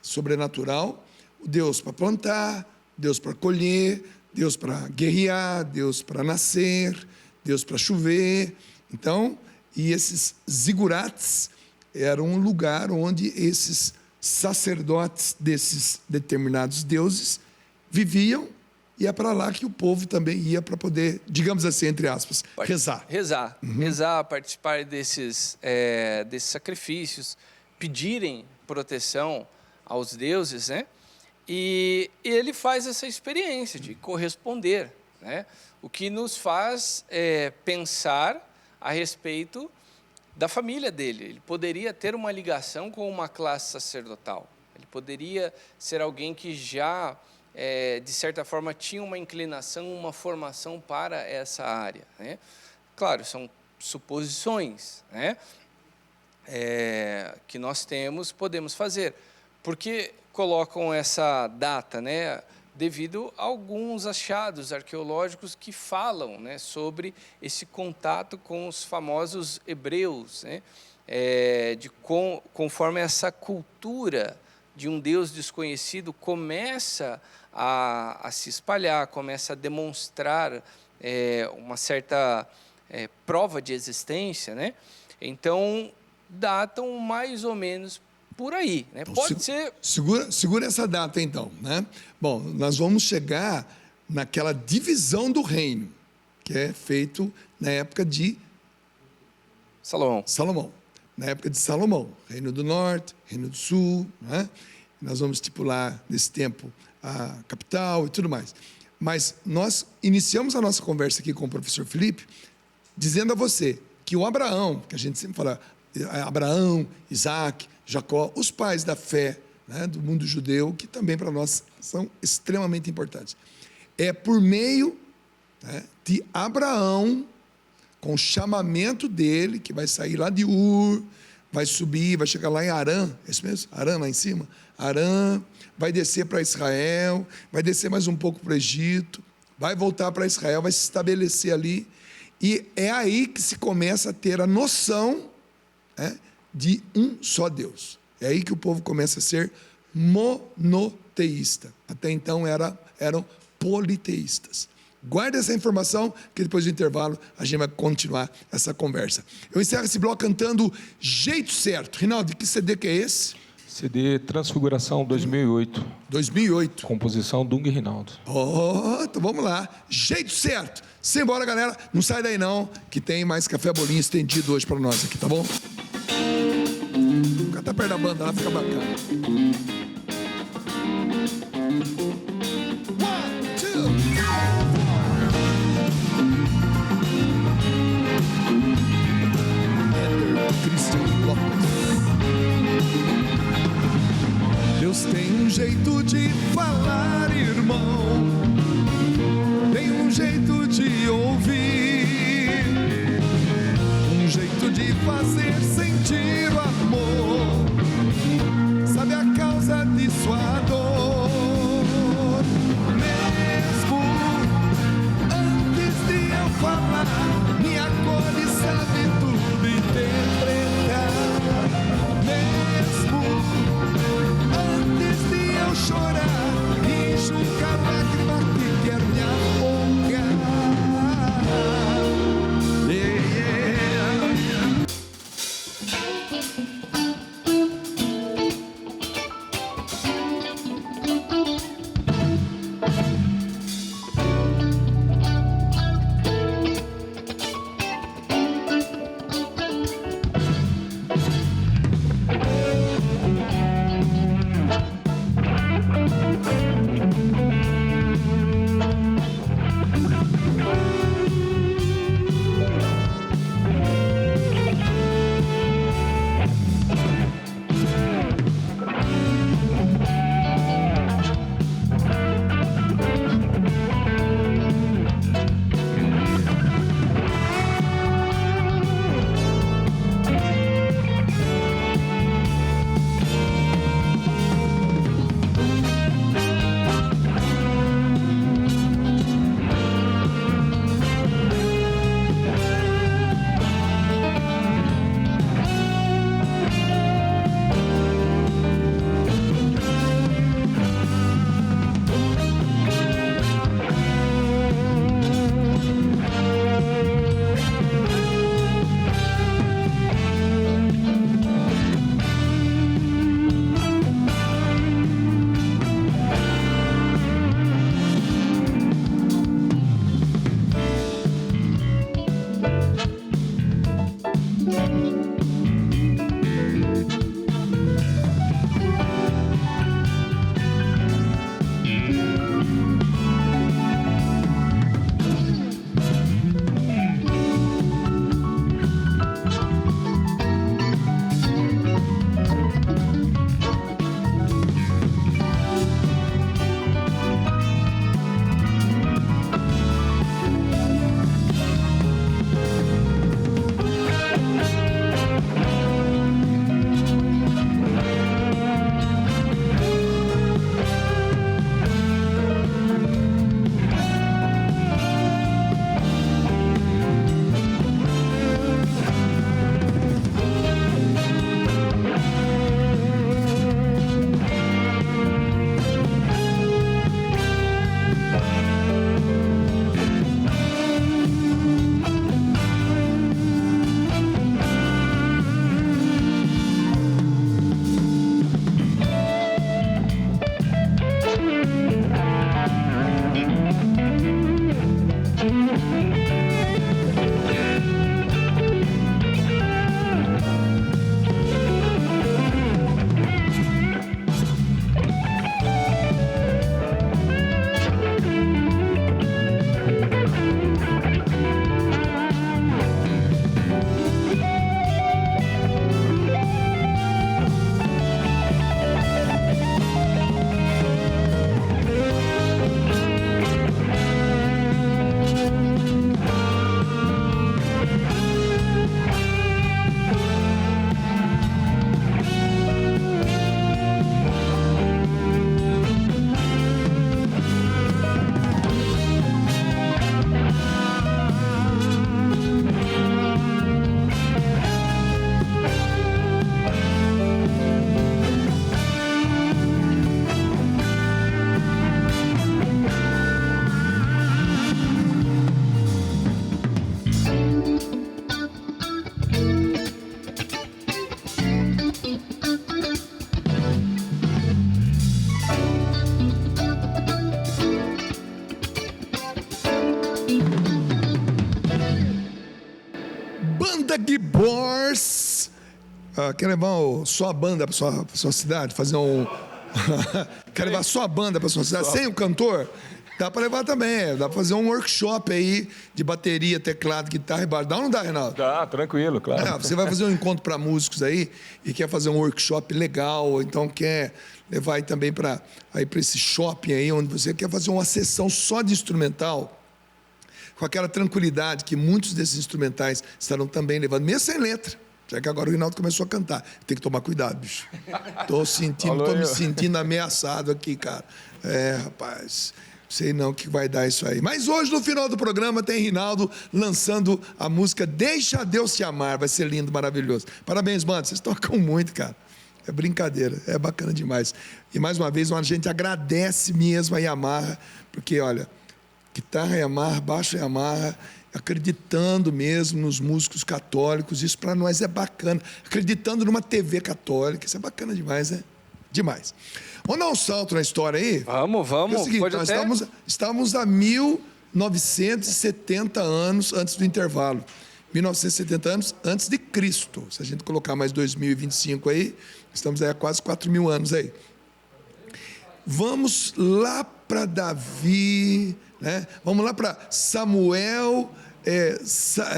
sobrenatural, o Deus para plantar, Deus para colher, Deus para guerrear, Deus para nascer, Deus para chover. Então, e esses zigurates eram um lugar onde esses sacerdotes desses determinados deuses viviam, e é para lá que o povo também ia para poder, digamos assim, entre aspas, rezar. Rezar, participar desses sacrifícios, pedirem proteção aos deuses, né? E ele faz essa experiência de corresponder, né? O que nos faz pensar a respeito da família dele. Ele poderia ter uma ligação com uma classe sacerdotal. Ele poderia ser alguém que já, de certa forma, tinha uma inclinação, uma formação para essa área, né? Claro, são suposições, né? Que nós podemos fazer. Porque colocam essa data, né, devido a alguns achados arqueológicos que falam, né, sobre esse contato com os famosos hebreus, né, conforme essa cultura de um Deus desconhecido começa a se espalhar, começa a demonstrar uma certa prova de existência, né? Então, datam mais ou menos por aí, né? Então, pode ser... Segura essa data, então, né? Bom, nós vamos chegar naquela divisão do reino, que é feito na época de Salomão. Na época de Salomão. Reino do Norte, Reino do Sul, né? Nós vamos estipular, nesse tempo, a capital e tudo mais. Mas nós iniciamos a nossa conversa aqui com o professor Felipe, dizendo a você que o Abraão, que a gente sempre fala, Abraão, Isaac, Jacó, os pais da fé, né, do mundo judeu, que também para nós são extremamente importantes. É por meio, né, de Abraão, com o chamamento dele, que vai sair lá de Ur, vai subir, vai chegar lá em Harã, é isso mesmo? Harã lá em cima? Harã, vai descer para Israel, vai descer mais um pouco para o Egito, vai voltar para Israel, vai se estabelecer ali, e é aí que se começa a ter a noção, né, de um só Deus. É aí que o povo começa a ser monoteísta. Até então eram politeístas. Guarda essa informação, que depois do intervalo a gente vai continuar essa conversa. Eu encerro esse bloco cantando Jeito Certo. Rinaldo, que CD que é esse? CD Transfiguração 2008. 2008. Composição Dung e Rinaldo. Então vamos lá. Jeito Certo. Simbora, galera. Não sai daí não, que tem mais café bolinho estendido hoje para nós aqui, tá bom? Fica até perto da banda lá, fica bacana. 1, 2, Christian Lopes. Deus tem um jeito de falar, irmão. Tem um jeito de ouvir, um jeito de fazer sentir o amor. Sabe a causa de sua dor. Mesmo antes de eu falar, me acolhe e sabe tudo interpretar. Mesmo antes de eu chorar, enxuga a lágrima que quer me afogar. Yeah, yeah. Gibors. Quer levar só a banda para sua cidade? Fazer um... Quer levar só a banda para sua cidade? Sem o cantor? Dá para levar também. Dá para fazer um workshop aí de bateria, teclado, guitarra e baixo. Dá ou não dá, Reinaldo? Dá, tranquilo, claro. Você vai fazer um encontro para músicos aí e quer fazer um workshop legal, ou então quer levar aí também para esse shopping aí, onde você quer fazer uma sessão só de instrumental, com aquela tranquilidade que muitos desses instrumentais estarão também levando, mesmo sem letra. Já que agora o Reinaldo começou a cantar. Tem que tomar cuidado, bicho. Tô me sentindo ameaçado aqui, cara. Rapaz... Sei não o que vai dar isso aí. Mas hoje, no final do programa, tem Reinaldo lançando a música Deixa Deus Te Amar. Vai ser lindo, maravilhoso. Parabéns, mano. Vocês tocam muito, cara. É brincadeira. É bacana demais. E, mais uma vez, a gente agradece mesmo a Yamaha, porque, olha, guitarra Yamaha, baixo Yamaha, acreditando mesmo nos músicos católicos. Isso para nós é bacana. Acreditando numa TV católica. Isso é bacana demais, né? Demais. Vamos dar um salto na história aí? Vamos. É o seguinte, nós estávamos há 1970 anos antes do intervalo. 1970 anos antes de Cristo. Se a gente colocar mais 2025 aí, estamos aí há quase 4.000 anos aí. Vamos lá para Davi, né? Vamos lá para Samuel,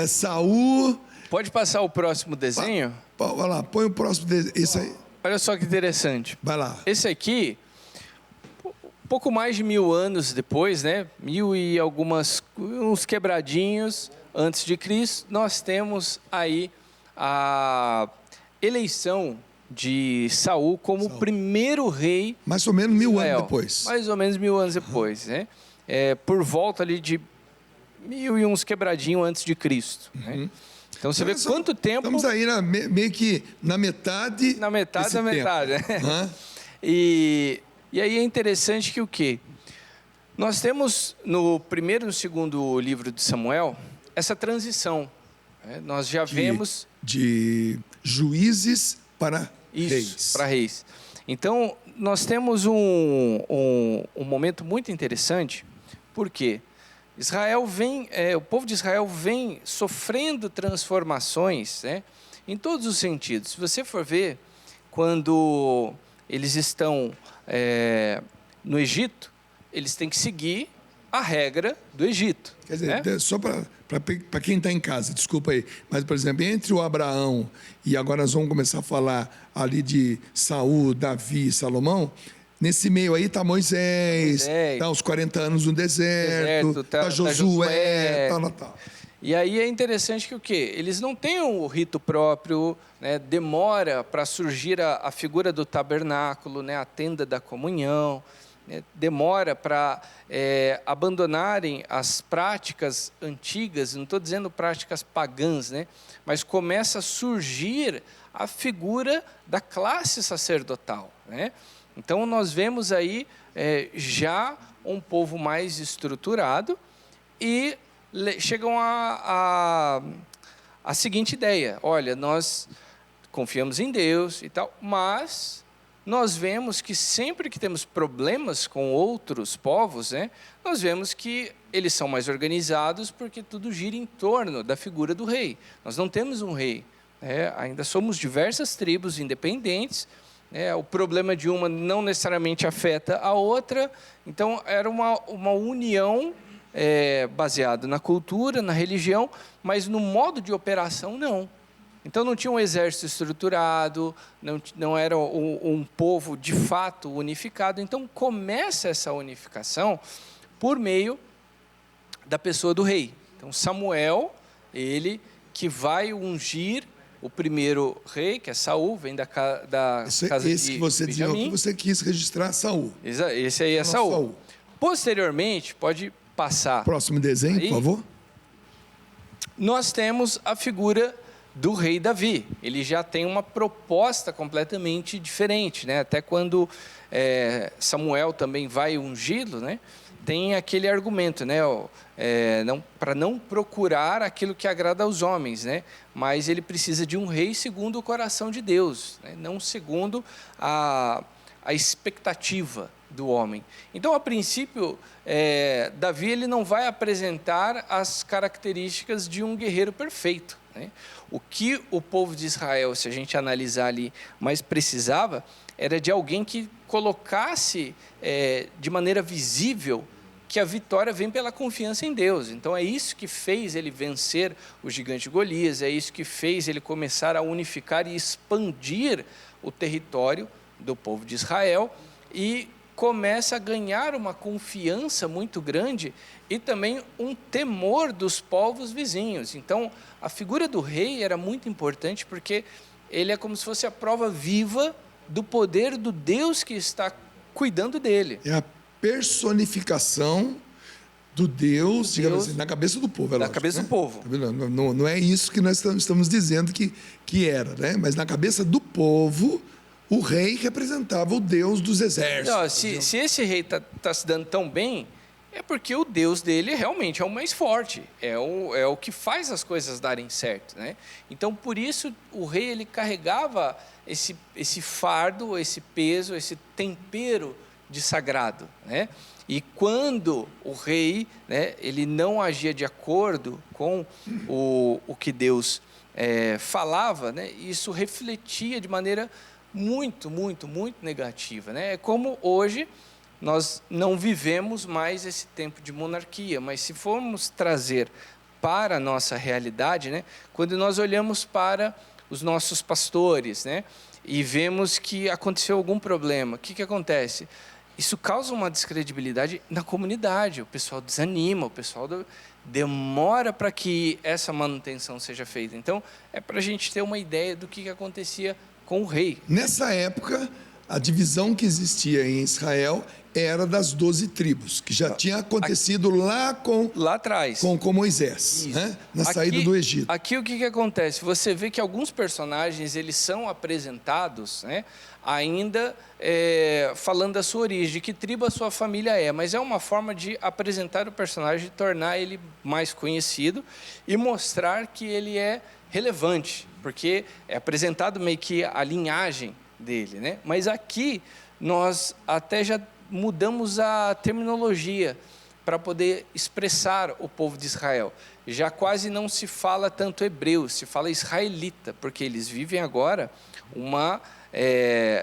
Saul. Pode passar o próximo desenho? Vai lá, põe o próximo desenho. Esse aí. Olha só que interessante. Vai lá. Esse aqui, pouco mais de 1000 anos depois, né? 1000 e uns quebradinhos antes de Cristo, nós temos aí a eleição de Saul como o primeiro rei. Mais ou menos 1000 anos depois. Mais ou menos 1000 anos depois, né? Por volta ali de 1000 e uns quebradinhos antes de Cristo, né? Então você vê quanto tempo... Estamos aí meio que na metade... Na metade da metade, né? E aí é interessante que o quê? Nós temos no primeiro e no segundo livro de Samuel essa transição. Né? Nós já vemos... De juízes para reis. Para reis. Então, nós temos um momento muito interessante, porque... o povo de Israel vem sofrendo transformações, né, em todos os sentidos. Se você for ver, quando eles estão no Egito, eles têm que seguir a regra do Egito. Quer dizer, né? Só para quem está em casa, desculpa aí, mas, por exemplo, entre o Abraão e agora nós vamos começar a falar ali de Saul, Davi e Salomão. Nesse meio aí está Moisés, está os 40 anos no deserto, está Josué, tal. E aí é interessante que o quê? Eles não têm o rito próprio, né? Demora para surgir a figura do tabernáculo, né? A tenda da comunhão, né? Demora para abandonarem as práticas antigas, não estou dizendo práticas pagãs, né? Mas começa a surgir a figura da classe sacerdotal, né? Então, nós vemos aí já um povo mais estruturado e chegam a seguinte ideia: olha, nós confiamos em Deus e tal, mas nós vemos que sempre que temos problemas com outros povos, né, nós vemos que eles são mais organizados porque tudo gira em torno da figura do rei. Nós não temos um rei, ainda somos diversas tribos independentes. O problema de uma não necessariamente afeta a outra. Então, era uma união baseada na cultura, na religião, mas no modo de operação, não. Então, não tinha um exército estruturado, não era um povo, de fato, unificado. Então, começa essa unificação por meio da pessoa do rei. Então, Samuel, ele que vai ungir o primeiro rei, que é Saul, vem da casa esse que você dizia, que você quis registrar, Saul. Esse aí é Saul. Posteriormente, pode passar. Próximo desenho, por favor. Nós temos a figura do rei Davi. Ele já tem uma proposta completamente diferente, né? Até quando Samuel também vai ungí-lo, né? Tem aquele argumento, né? Para não procurar aquilo que agrada aos homens, né? Mas ele precisa de um rei segundo o coração de Deus, né? Não segundo a expectativa do homem. Então, a princípio, Davi ele não vai apresentar as características de um guerreiro perfeito, né? O que o povo de Israel, se a gente analisar ali, mais precisava, era de alguém que colocasse de maneira visível que a vitória vem pela confiança em Deus. Então é isso que fez ele vencer o gigante Golias, é isso que fez ele começar a unificar e expandir o território do povo de Israel, e começa a ganhar uma confiança muito grande e também um temor dos povos vizinhos. Então a figura do rei era muito importante, porque ele é como se fosse a prova viva do poder do Deus que está cuidando dele. É a personificação do Deus, digamos assim, na cabeça do povo. Na cabeça do povo. Não é isso que nós estamos dizendo que era, né? Mas na cabeça do povo, o rei representava o Deus dos exércitos. Não, se esse rei está se dando tão bem, é porque o Deus dele realmente é o mais forte, é o que faz as coisas darem certo, né? Então, por isso, o rei ele carregava esse fardo, esse peso, esse tempero de sagrado, né? E quando o rei, né, ele não agia de acordo com o que Deus falava, né, isso refletia de maneira muito, muito, muito negativa, né? É como hoje nós não vivemos mais esse tempo de monarquia, mas se formos trazer para a nossa realidade, né, quando nós olhamos para os nossos pastores, né, e vemos que aconteceu algum problema, o que acontece? Isso causa uma descredibilidade na comunidade, o pessoal desanima, o pessoal demora para que essa manutenção seja feita. Então, é para a gente ter uma ideia do que acontecia com o rei. Nessa época, a divisão que existia em Israel era das 12 tribos, que já tinha acontecido lá atrás, com Moisés, né? Na saída do Egito. Aqui o que acontece? Você vê que alguns personagens eles são apresentados, né, ainda falando da sua origem, de que tribo a sua família é, mas é uma forma de apresentar o personagem, tornar ele mais conhecido e mostrar que ele é relevante, porque é apresentado meio que a linhagem dele, né? Mas aqui nós até já mudamos a terminologia para poder expressar o povo de Israel. Já quase não se fala tanto hebreu, se fala israelita, porque eles vivem agora uma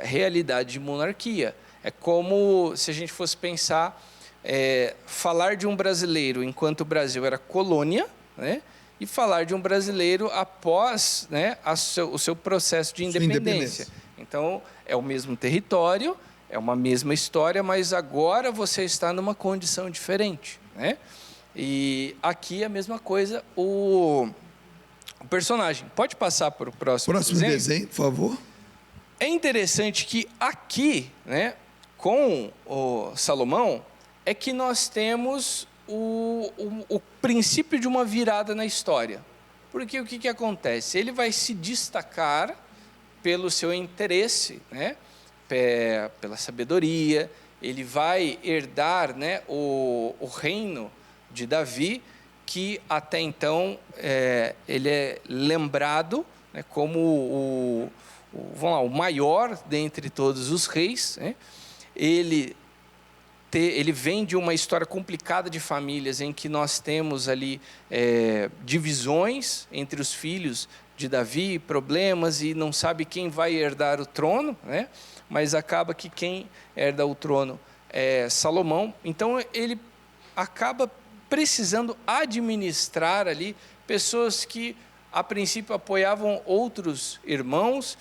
realidade de monarquia. É como se a gente fosse pensar, falar de um brasileiro enquanto o Brasil era colônia, né? E falar de um brasileiro após, né, o seu processo de independência. Então, é o mesmo território, é uma mesma história, mas agora você está numa condição diferente, né? E aqui é a mesma coisa, o personagem. Pode passar para o próximo desenho, por favor. É interessante que aqui, né, com o Salomão, é que nós temos o princípio de uma virada na história. Porque o que acontece? Ele vai se destacar pelo seu interesse, né, pela sabedoria, ele vai herdar, né, o reino de Davi, que até então ele é lembrado, né, como o maior dentre todos os reis, né? Ele vem de uma história complicada de famílias, em que nós temos ali divisões entre os filhos de Davi, problemas, e não sabe quem vai herdar o trono, né? Mas acaba que quem herda o trono é Salomão. Então ele acaba precisando administrar ali pessoas que a princípio apoiavam outros irmãos,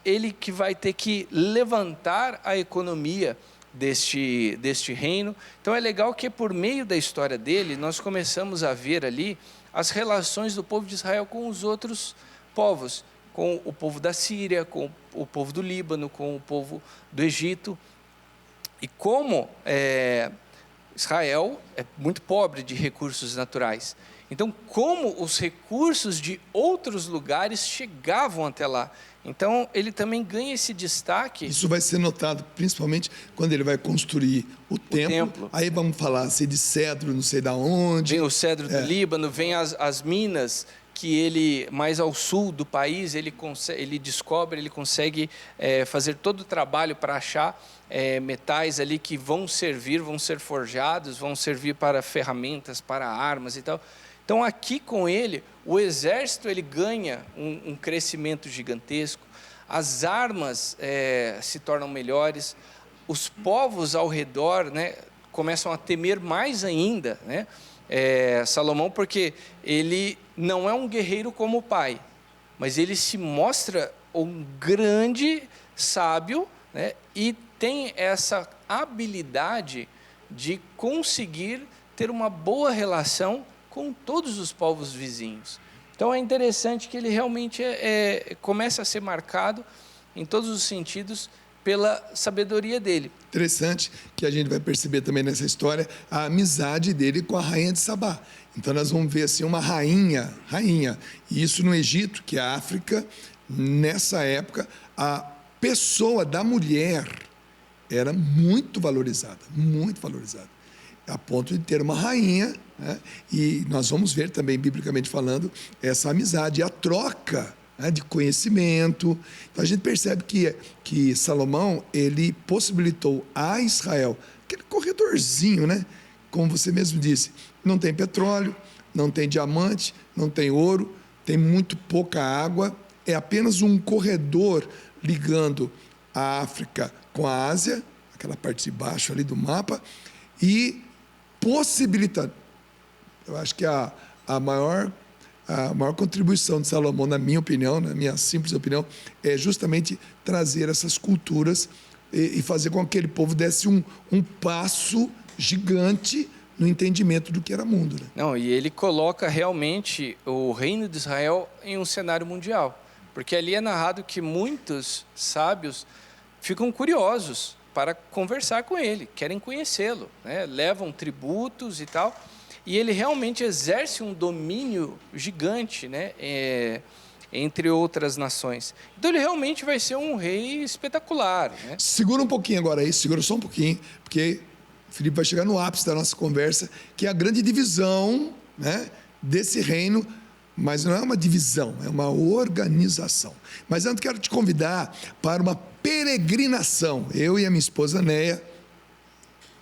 ele que vai ter que levantar a economia deste reino. Então é legal que por meio da história dele nós começamos a ver ali as relações do povo de Israel com os outros povos, com o povo da Síria, com o povo do Líbano, com o povo do Egito. E como Israel é muito pobre de recursos naturais, então como os recursos de outros lugares chegavam até lá. Então, ele também ganha esse destaque. Isso vai ser notado, principalmente, quando ele vai construir o templo. Aí vamos falar assim, de cedro, não sei de onde. Vem o cedro do Líbano, vem as minas, que ele, mais ao sul do país, ele descobre, ele consegue fazer todo o trabalho para achar metais ali que vão ser forjados, vão servir para ferramentas, para armas e tal. Então, aqui com ele, o exército ele ganha um crescimento gigantesco, as armas se tornam melhores, os povos ao redor, né, começam a temer mais ainda, né, Salomão, porque ele não é um guerreiro como o pai, mas ele se mostra um grande sábio, né, e tem essa habilidade de conseguir ter uma boa relação com todos os povos vizinhos. Então é interessante que ele realmente começa a ser marcado em todos os sentidos pela sabedoria dele. Interessante que a gente vai perceber também nessa história a amizade dele com a rainha de Sabá. Então nós vamos ver assim uma rainha, e isso no Egito, que é a África, nessa época, a pessoa da mulher era muito valorizada, a ponto de ter uma rainha, né? E nós vamos ver também, biblicamente falando, essa amizade, a troca, né, de conhecimento. Então a gente percebe que Salomão, ele possibilitou a Israel aquele corredorzinho, né? Como você mesmo disse, não tem petróleo, não tem diamante, não tem ouro, tem muito pouca água, é apenas um corredor ligando a África com a Ásia, aquela parte de baixo ali do mapa, e possibilita, eu acho que a maior contribuição de Salomão, na minha opinião, na minha simples opinião, é justamente trazer essas culturas e fazer com que aquele povo desse um passo gigante no entendimento do que era mundo, né? Não, e ele coloca realmente o reino de Israel em um cenário mundial, porque ali é narrado que muitos sábios ficam curiosos para conversar com ele, querem conhecê-lo, né? Levam tributos e tal, e ele realmente exerce um domínio gigante, né? Entre outras nações. Então ele realmente vai ser um rei espetacular, né? Segura um pouquinho agora aí, segura só um pouquinho, porque o Felipe vai chegar no ápice da nossa conversa, que é a grande divisão, né, desse reino, mas não é uma divisão, é uma organização. Mas antes quero te convidar para uma peregrinação. Eu e a minha esposa Neia,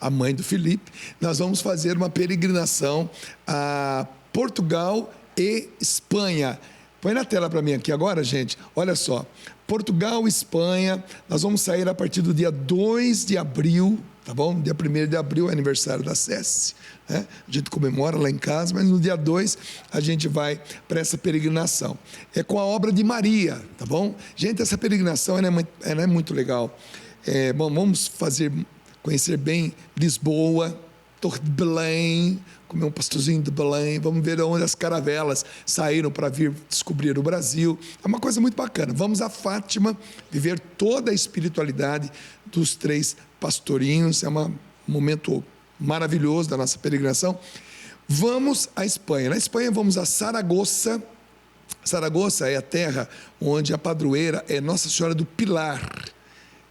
a mãe do Felipe, nós vamos fazer uma peregrinação a Portugal e Espanha. Põe na tela para mim aqui agora, gente. Olha só. Portugal, Espanha. Nós vamos sair a partir do dia 2 de abril, tá bom? Dia 1º de abril é aniversário da SESC, né? A gente comemora lá em casa, mas no dia 2 a gente vai para essa peregrinação. É com a obra de Maria, tá bom? Gente, essa peregrinação ela é muito legal. Bom, vamos conhecer bem Lisboa, Torre de Belém, comer um pastorzinho de Belém, vamos ver onde as caravelas saíram para vir descobrir o Brasil. É uma coisa muito bacana. Vamos a Fátima, viver toda a espiritualidade dos 3 pastorinhos. É um momento maravilhoso da nossa peregrinação. Vamos à Espanha. Na Espanha vamos a Saragoça. Saragoça é a terra onde a padroeira é Nossa Senhora do Pilar.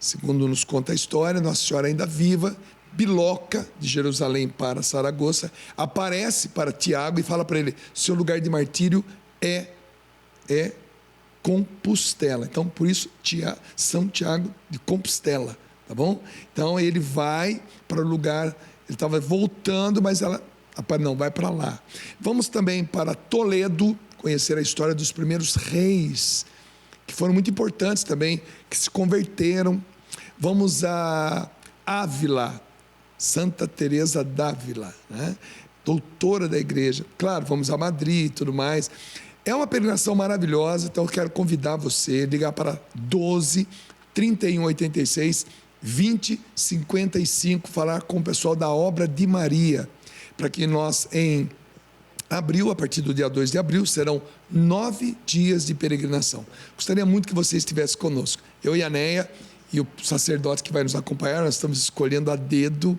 Segundo nos conta a história, Nossa Senhora ainda viva, biloca de Jerusalém para Saragoça, aparece para Tiago e fala para ele: seu lugar de martírio é Compostela. Então, por isso, São Tiago de Compostela, tá bom? Então, ele vai para o lugar, ele estava voltando, mas ela não vai para lá. Vamos também para Toledo, conhecer a história dos primeiros reis, que foram muito importantes também, que se converteram. Vamos a Ávila, Santa Teresa d'Ávila, né? Doutora da igreja. Claro, vamos a Madrid e tudo mais. É uma peregrinação maravilhosa, então eu quero convidar você a ligar para 12 31 86 20 55, falar com o pessoal da Obra de Maria, para que nós em abril, a partir do dia 2 de abril, serão 9 dias de peregrinação. Gostaria muito que você estivesse conosco. Eu e a Neia e o sacerdote que vai nos acompanhar, nós estamos escolhendo a dedo.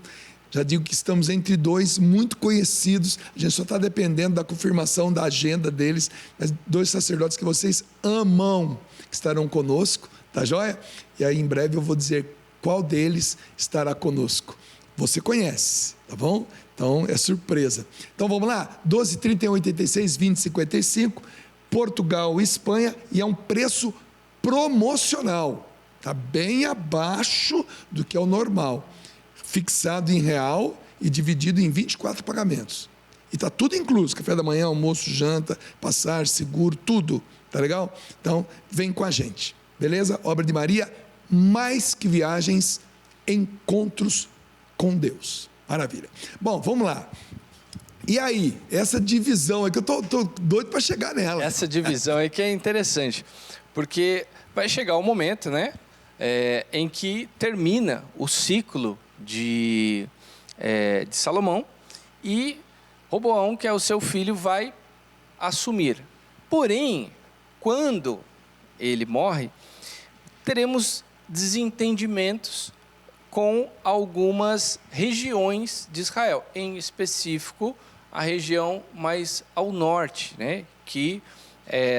Já digo que estamos entre 2 muito conhecidos, a gente só está dependendo da confirmação da agenda deles, mas 2 sacerdotes que vocês amam, que estarão conosco, tá joia? E aí em breve eu vou dizer qual deles estará conosco. Você conhece, tá bom? Então é surpresa. Então vamos lá, 12, 31, 86, 20, 55, Portugal e Espanha, e é um preço promocional. Está bem abaixo do que é o normal, fixado em real e dividido em 24 pagamentos. E tá tudo incluso, café da manhã, almoço, janta, passagem, seguro, tudo, tá legal? Então, vem com a gente, beleza? Obra de Maria, mais que viagens, encontros com Deus. Maravilha. Bom, vamos lá. E aí, essa divisão é que eu tô doido para chegar nela. Essa divisão é que é interessante, porque vai chegar o momento, né, em que termina o ciclo de Salomão e Roboão, que é o seu filho, vai assumir. Porém, quando ele morre, teremos desentendimentos com algumas regiões de Israel, em específico a região mais ao norte, né, que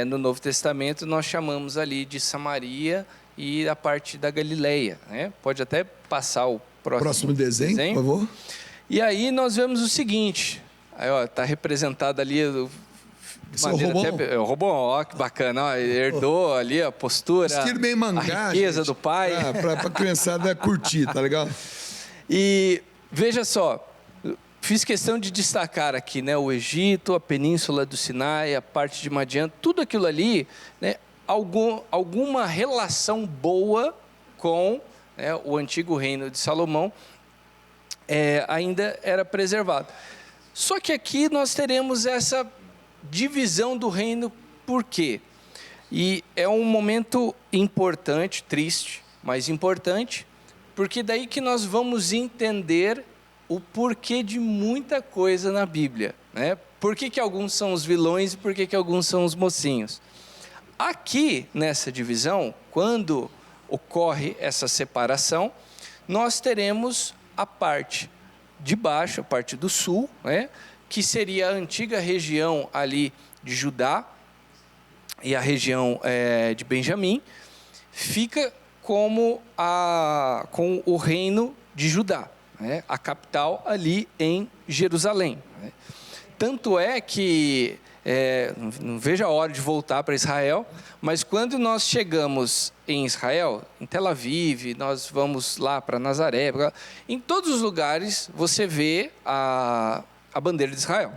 no Novo Testamento nós chamamos ali de Samaria e a parte da Galileia, né? Pode até passar o próximo desenho, por favor. E aí nós vemos o seguinte, está representado ali o Roboão, ó, que bacana, ó, herdou ali a postura, estilo bem mangá, a riqueza do pai. Para a criançada curtir, tá legal? E veja só, fiz questão de destacar aqui, né, o Egito, a Península do Sinai, a parte de Madian, tudo aquilo ali, né, alguma relação boa com, né, o antigo reino de Salomão ainda era preservado. Só que aqui nós teremos essa divisão do reino, por quê? E é um momento importante, triste, mas importante, porque daí que nós vamos entender o porquê de muita coisa na Bíblia, né? Por que alguns são os vilões e por que alguns são os mocinhos? Aqui, nessa divisão, quando ocorre essa separação, nós teremos a parte de baixo, a parte do sul, né? Que seria a antiga região ali de Judá e a região de Benjamim, fica com o reino de Judá, né? A capital ali em Jerusalém, né? Tanto é que, não vejo a hora de voltar para Israel, mas quando nós chegamos em Israel, em Tel Aviv, nós vamos lá para Nazaré, em todos os lugares você vê a bandeira de Israel.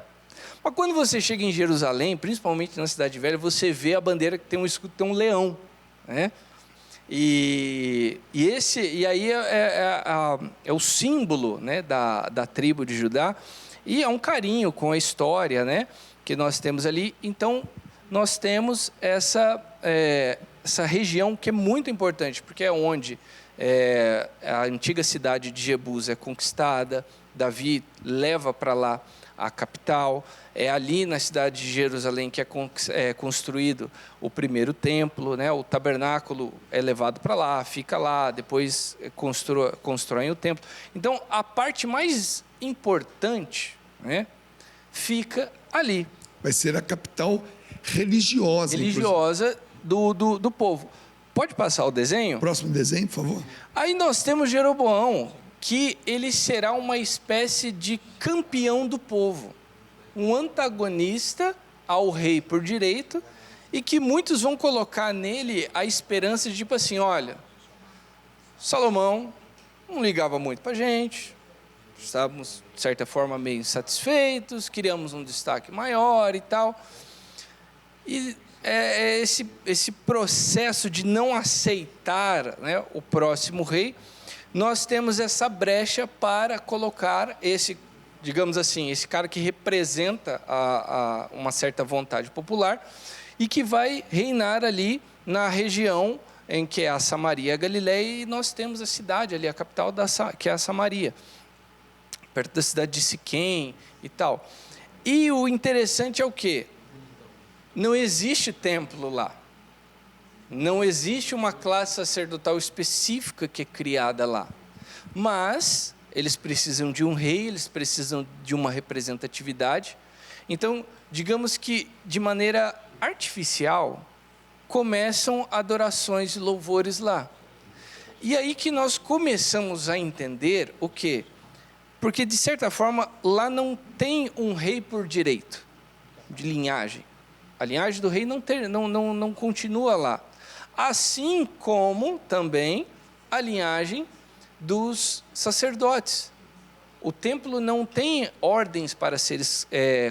Mas quando você chega em Jerusalém, principalmente na Cidade Velha, você vê a bandeira que tem um escudo, tem um leão, né? E aí é o símbolo, né, da tribo de Judá, e é um carinho com a história, né, que nós temos ali. Então, nós temos essa região que é muito importante, porque é onde a antiga cidade de Jebus é conquistada, Davi leva para lá a capital, é ali na cidade de Jerusalém que é construído o primeiro templo, né? O tabernáculo é levado para lá, fica lá, depois constroem o templo. Então, a parte mais importante, né, fica ali. Vai ser a capital religiosa. Religiosa do povo. Pode passar o desenho? Próximo desenho, por favor. Aí nós temos Jeroboão, que ele será uma espécie de campeão do povo, um antagonista ao rei por direito, e que muitos vão colocar nele a esperança de tipo assim, olha, Salomão não ligava muito para a gente, estávamos, de certa forma, meio insatisfeitos, queríamos um destaque maior e tal. E esse processo de não aceitar, né, o próximo rei, nós temos essa brecha para colocar esse, digamos assim, esse cara que representa uma certa vontade popular e que vai reinar ali na região em que é a Samaria, a Galileia, e nós temos a cidade ali, a capital que é a Samaria, perto da cidade de Siquém e tal. E o interessante é o quê? Não existe templo lá. Não existe uma classe sacerdotal específica que é criada lá. Mas eles precisam de um rei, eles precisam de uma representatividade. Então, digamos que de maneira artificial, começam adorações e louvores lá. E aí que nós começamos a entender o quê? Porque, de certa forma, lá não tem um rei por direito, de linhagem. A linhagem do rei não continua lá. Assim como também a linhagem dos sacerdotes. o templo não tem ordens para ser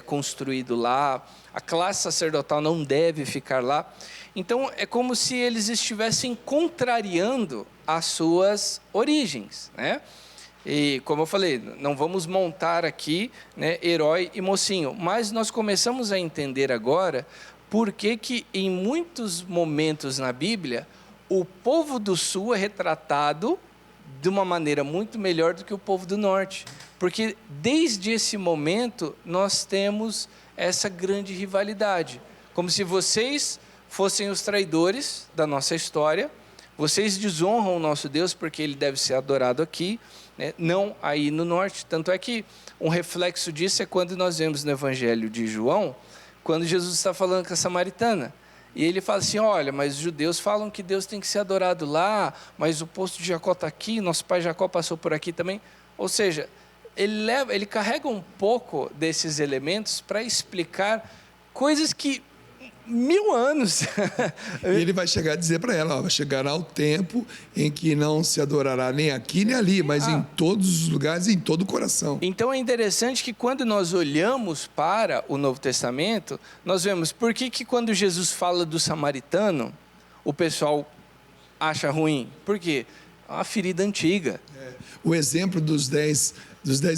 construído lá, a classe sacerdotal não deve ficar lá. Então, é como se eles estivessem contrariando as suas origens, né? E, como eu falei, não vamos montar aqui, né, herói e mocinho, mas nós começamos a entender agora por que em muitos momentos na Bíblia, o povo do sul é retratado de uma maneira muito melhor do que o povo do norte. Porque desde esse momento, nós temos essa grande rivalidade. Como se vocês fossem os traidores da nossa história, vocês desonram o nosso Deus porque ele deve ser adorado aqui, né? Não aí no norte. Tanto é que um reflexo disso é quando nós vemos no Evangelho de João, quando Jesus está falando com a samaritana. E ele fala assim, olha, mas os judeus falam que Deus tem que ser adorado lá, mas o poço de Jacó está aqui, nosso pai Jacó passou por aqui também. Ou seja, ele carrega um pouco desses elementos para explicar coisas que 1000 anos. E ele vai chegar a dizer para ela, vai chegará o tempo em que não se adorará nem aqui nem ali, mas em todos os lugares e em todo o coração. Então é interessante que quando nós olhamos para o Novo Testamento, nós vemos por que quando Jesus fala do samaritano, o pessoal acha ruim. Por quê? É uma ferida antiga. O exemplo dos 10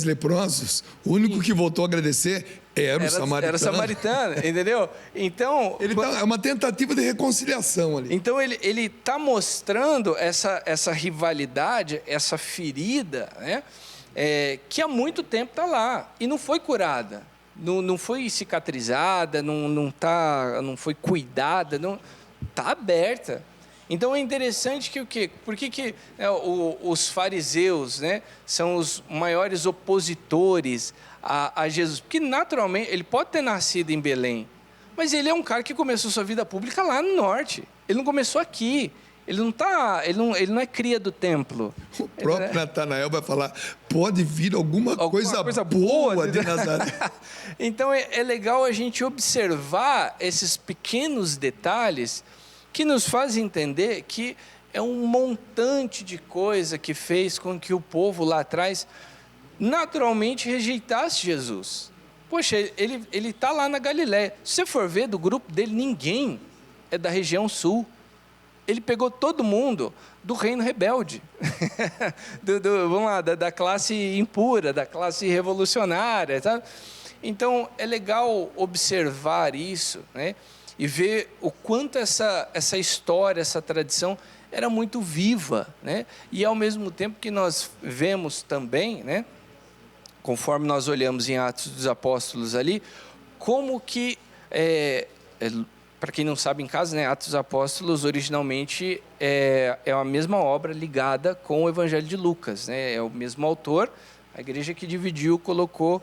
leprosos, o único que voltou a agradecer era o samaritano. Era samaritano, entendeu? Então, é uma tentativa de reconciliação ali. Então ele está mostrando essa rivalidade, essa ferida, né? Que há muito tempo está lá e não foi curada, não foi cicatrizada, não foi cuidada, não está aberta. Então é interessante que o quê? Por que os fariseus, né, são os maiores opositores a Jesus? Porque naturalmente ele pode ter nascido em Belém, mas ele é um cara que começou sua vida pública lá no norte. Ele não começou aqui. Ele não é cria do templo. O próprio Natanael vai falar, pode vir alguma coisa boa de Nazaré. Então é legal a gente observar esses pequenos detalhes que nos fazem entender que é um montante de coisa que fez com que o povo lá atrás naturalmente rejeitasse Jesus. Poxa, ele está lá na Galiléia. Se você for ver do grupo dele, ninguém é da região sul. Ele pegou todo mundo do reino rebelde, vamos lá, da classe impura, da classe revolucionária. Tá? Então, é legal observar isso, né? E ver o quanto essa história, essa tradição era muito viva, né? E ao mesmo tempo que nós vemos também, né, conforme nós olhamos em Atos dos Apóstolos ali, como que, para quem não sabe em casa, né, Atos dos Apóstolos originalmente é a mesma obra ligada com o Evangelho de Lucas, né? É o mesmo autor, a igreja que dividiu, colocou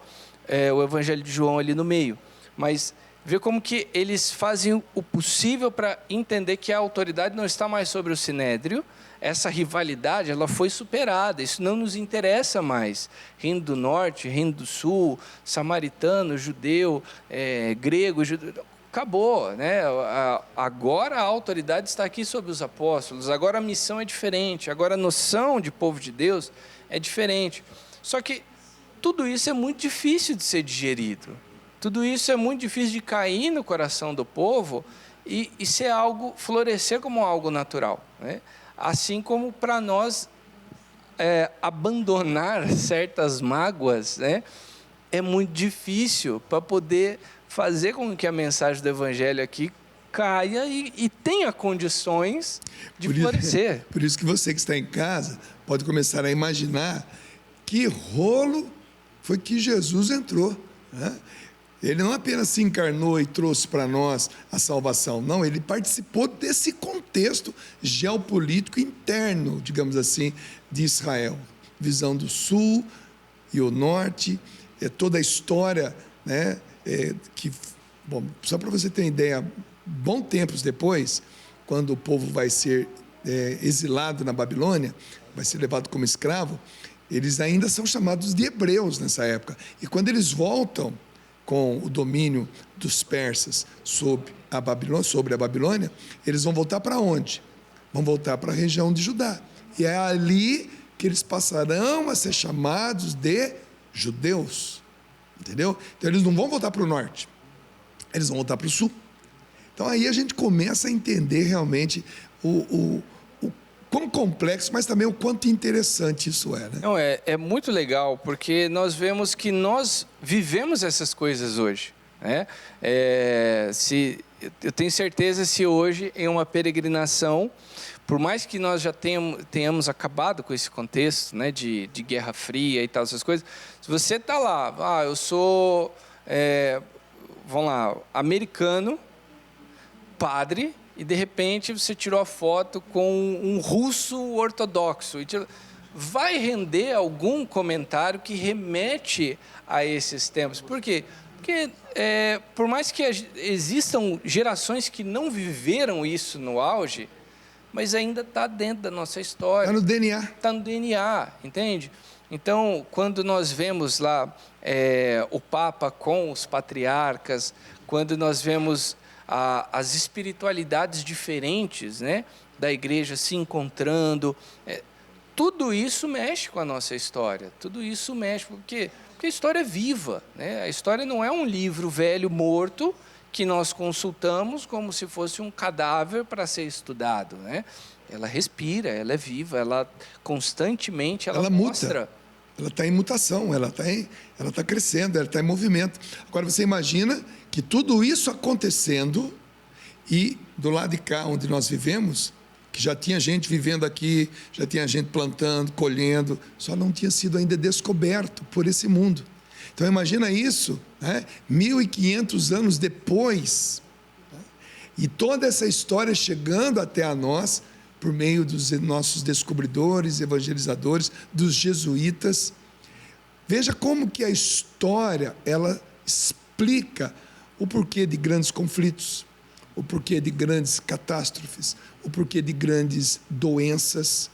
o Evangelho de João ali no meio, mas ver como que eles fazem o possível para entender que a autoridade não está mais sobre o Sinédrio, essa rivalidade ela foi superada, isso não nos interessa mais. Reino do Norte, Reino do Sul, samaritano, judeu, grego, judeu, acabou, né? Agora a autoridade está aqui sobre os apóstolos, agora a missão é diferente, agora a noção de povo de Deus é diferente. Só que tudo isso é muito difícil de ser digerido. Tudo isso é muito difícil de cair no coração do povo e ser algo, florescer como algo natural, né? Assim como para nós abandonar certas mágoas, né, é muito difícil para poder fazer com que a mensagem do Evangelho aqui caia e tenha condições de florescer. Por isso que você que está em casa pode começar a imaginar que rolo foi que Jesus entrou, né? Ele não apenas se encarnou e trouxe para nós a salvação, não, ele participou desse contexto geopolítico interno, digamos assim, de Israel. Visão do sul e o norte, toda a história, né, só para você ter uma ideia, bons tempos depois, quando o povo vai ser exilado na Babilônia, vai ser levado como escravo, eles ainda são chamados de hebreus nessa época. E quando eles voltam com o domínio dos persas sobre a Babilônia, eles vão voltar para onde? Vão voltar para a região de Judá. E é ali que eles passarão a ser chamados de judeus, entendeu? Então eles não vão voltar para o norte, eles vão voltar para o sul. Então aí a gente começa a entender realmente o quão complexo, mas também o quanto interessante isso é, né? Não, é muito legal, porque nós vemos que nós vivemos essas coisas hoje, né? Eu tenho certeza, se hoje em uma peregrinação, por mais que nós já tenhamos acabado com esse contexto, né, de Guerra Fria e tal, essas coisas, se você está lá, eu sou, vamos lá, americano, padre, e de repente você tirou a foto com um russo ortodoxo, vai render algum comentário que remete a esses tempos. Por quê? Porque por mais que existam gerações que não viveram isso no auge, mas ainda está dentro da nossa história. Está no DNA. Está no DNA, entende? Então, quando nós vemos lá o Papa com os patriarcas, quando nós vemos as espiritualidades diferentes, né, da igreja se encontrando, tudo isso mexe com a nossa história. Tudo isso mexe, porque a história é viva, né? A história não é um livro velho, morto, que nós consultamos como se fosse um cadáver para ser estudado, né? Ela respira, ela é viva, ela constantemente ela mostra. Muta. Ela está em mutação, ela está crescendo, ela está em movimento. Agora você imagina que tudo isso acontecendo e do lado de cá onde nós vivemos, que já tinha gente vivendo aqui, já tinha gente plantando, colhendo, só não tinha sido ainda descoberto por esse mundo. Então imagina isso, né? 1500 anos depois, né? E toda essa história chegando até a nós por meio dos nossos descobridores, evangelizadores, dos jesuítas. Veja como que a história ela explica o porquê de grandes conflitos, o porquê de grandes catástrofes, o porquê de grandes doenças.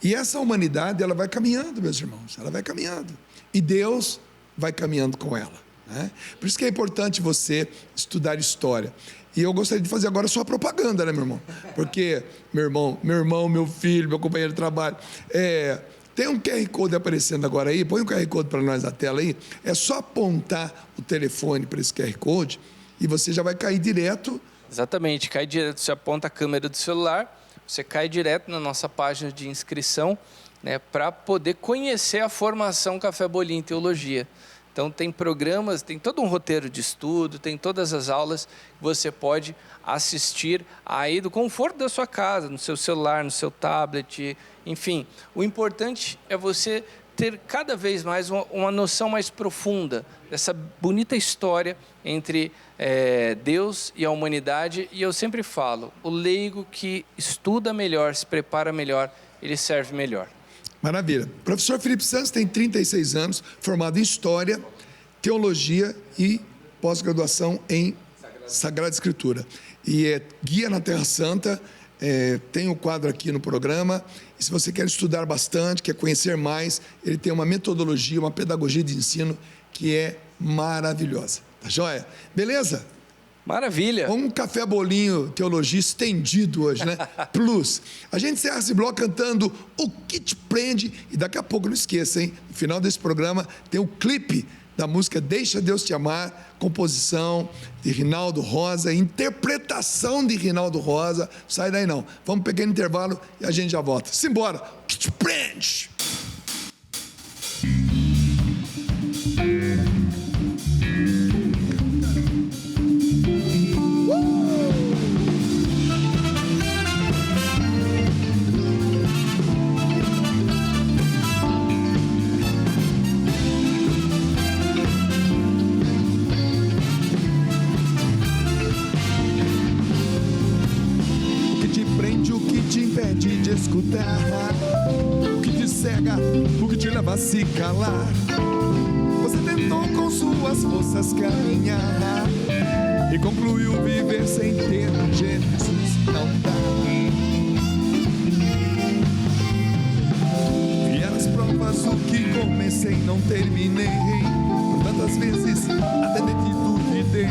E essa humanidade ela vai caminhando, meus irmãos, ela vai caminhando. E Deus vai caminhando com ela, né? Por isso que é importante você estudar história. E eu gostaria de fazer agora sua propaganda, né, meu irmão? Porque, meu filho, meu companheiro de trabalho, tem um QR Code aparecendo agora aí, põe o QR Code para nós na tela aí, é só apontar o telefone para esse QR Code e você já vai cair direto. Exatamente, cai direto, você aponta a câmera do celular, você cai direto na nossa página de inscrição, né, para poder conhecer a formação Café Bolinho em Teologia. Então tem programas, tem todo um roteiro de estudo, tem todas as aulas que você pode assistir aí do conforto da sua casa, no seu celular, no seu tablet, enfim. O importante é você ter cada vez mais uma noção mais profunda dessa bonita história entre Deus e a humanidade. E eu sempre falo, o leigo que estuda melhor, se prepara melhor, ele serve melhor. Maravilha. O professor Felipe Santos tem 36 anos, formado em História, Teologia e pós-graduação em Sagrada Escritura. E é guia na Terra Santa, tem um quadro aqui no programa. E se você quer estudar bastante, quer conhecer mais, ele tem uma metodologia, uma pedagogia de ensino que é maravilhosa. Tá joia? Beleza? Maravilha. Um café bolinho teologia estendido hoje, né? Plus. A gente encerra esse bloco cantando O Que Te Prende. E daqui a pouco, não esqueça, hein? No final desse programa tem o clipe da música Deixa Deus Te Amar, composição de Rinaldo Rosa, interpretação de Rinaldo Rosa. Sai daí não. Vamos pegar um intervalo e a gente já volta. Simbora. O Que Te Prende. De escutar, o que te cega, o que te leva a se calar. Você tentou com suas forças caminhar e concluiu viver sem ter Jesus. Não dá. Vieram as provas, o que comecei não terminei. Por tantas vezes até de ti duvidei.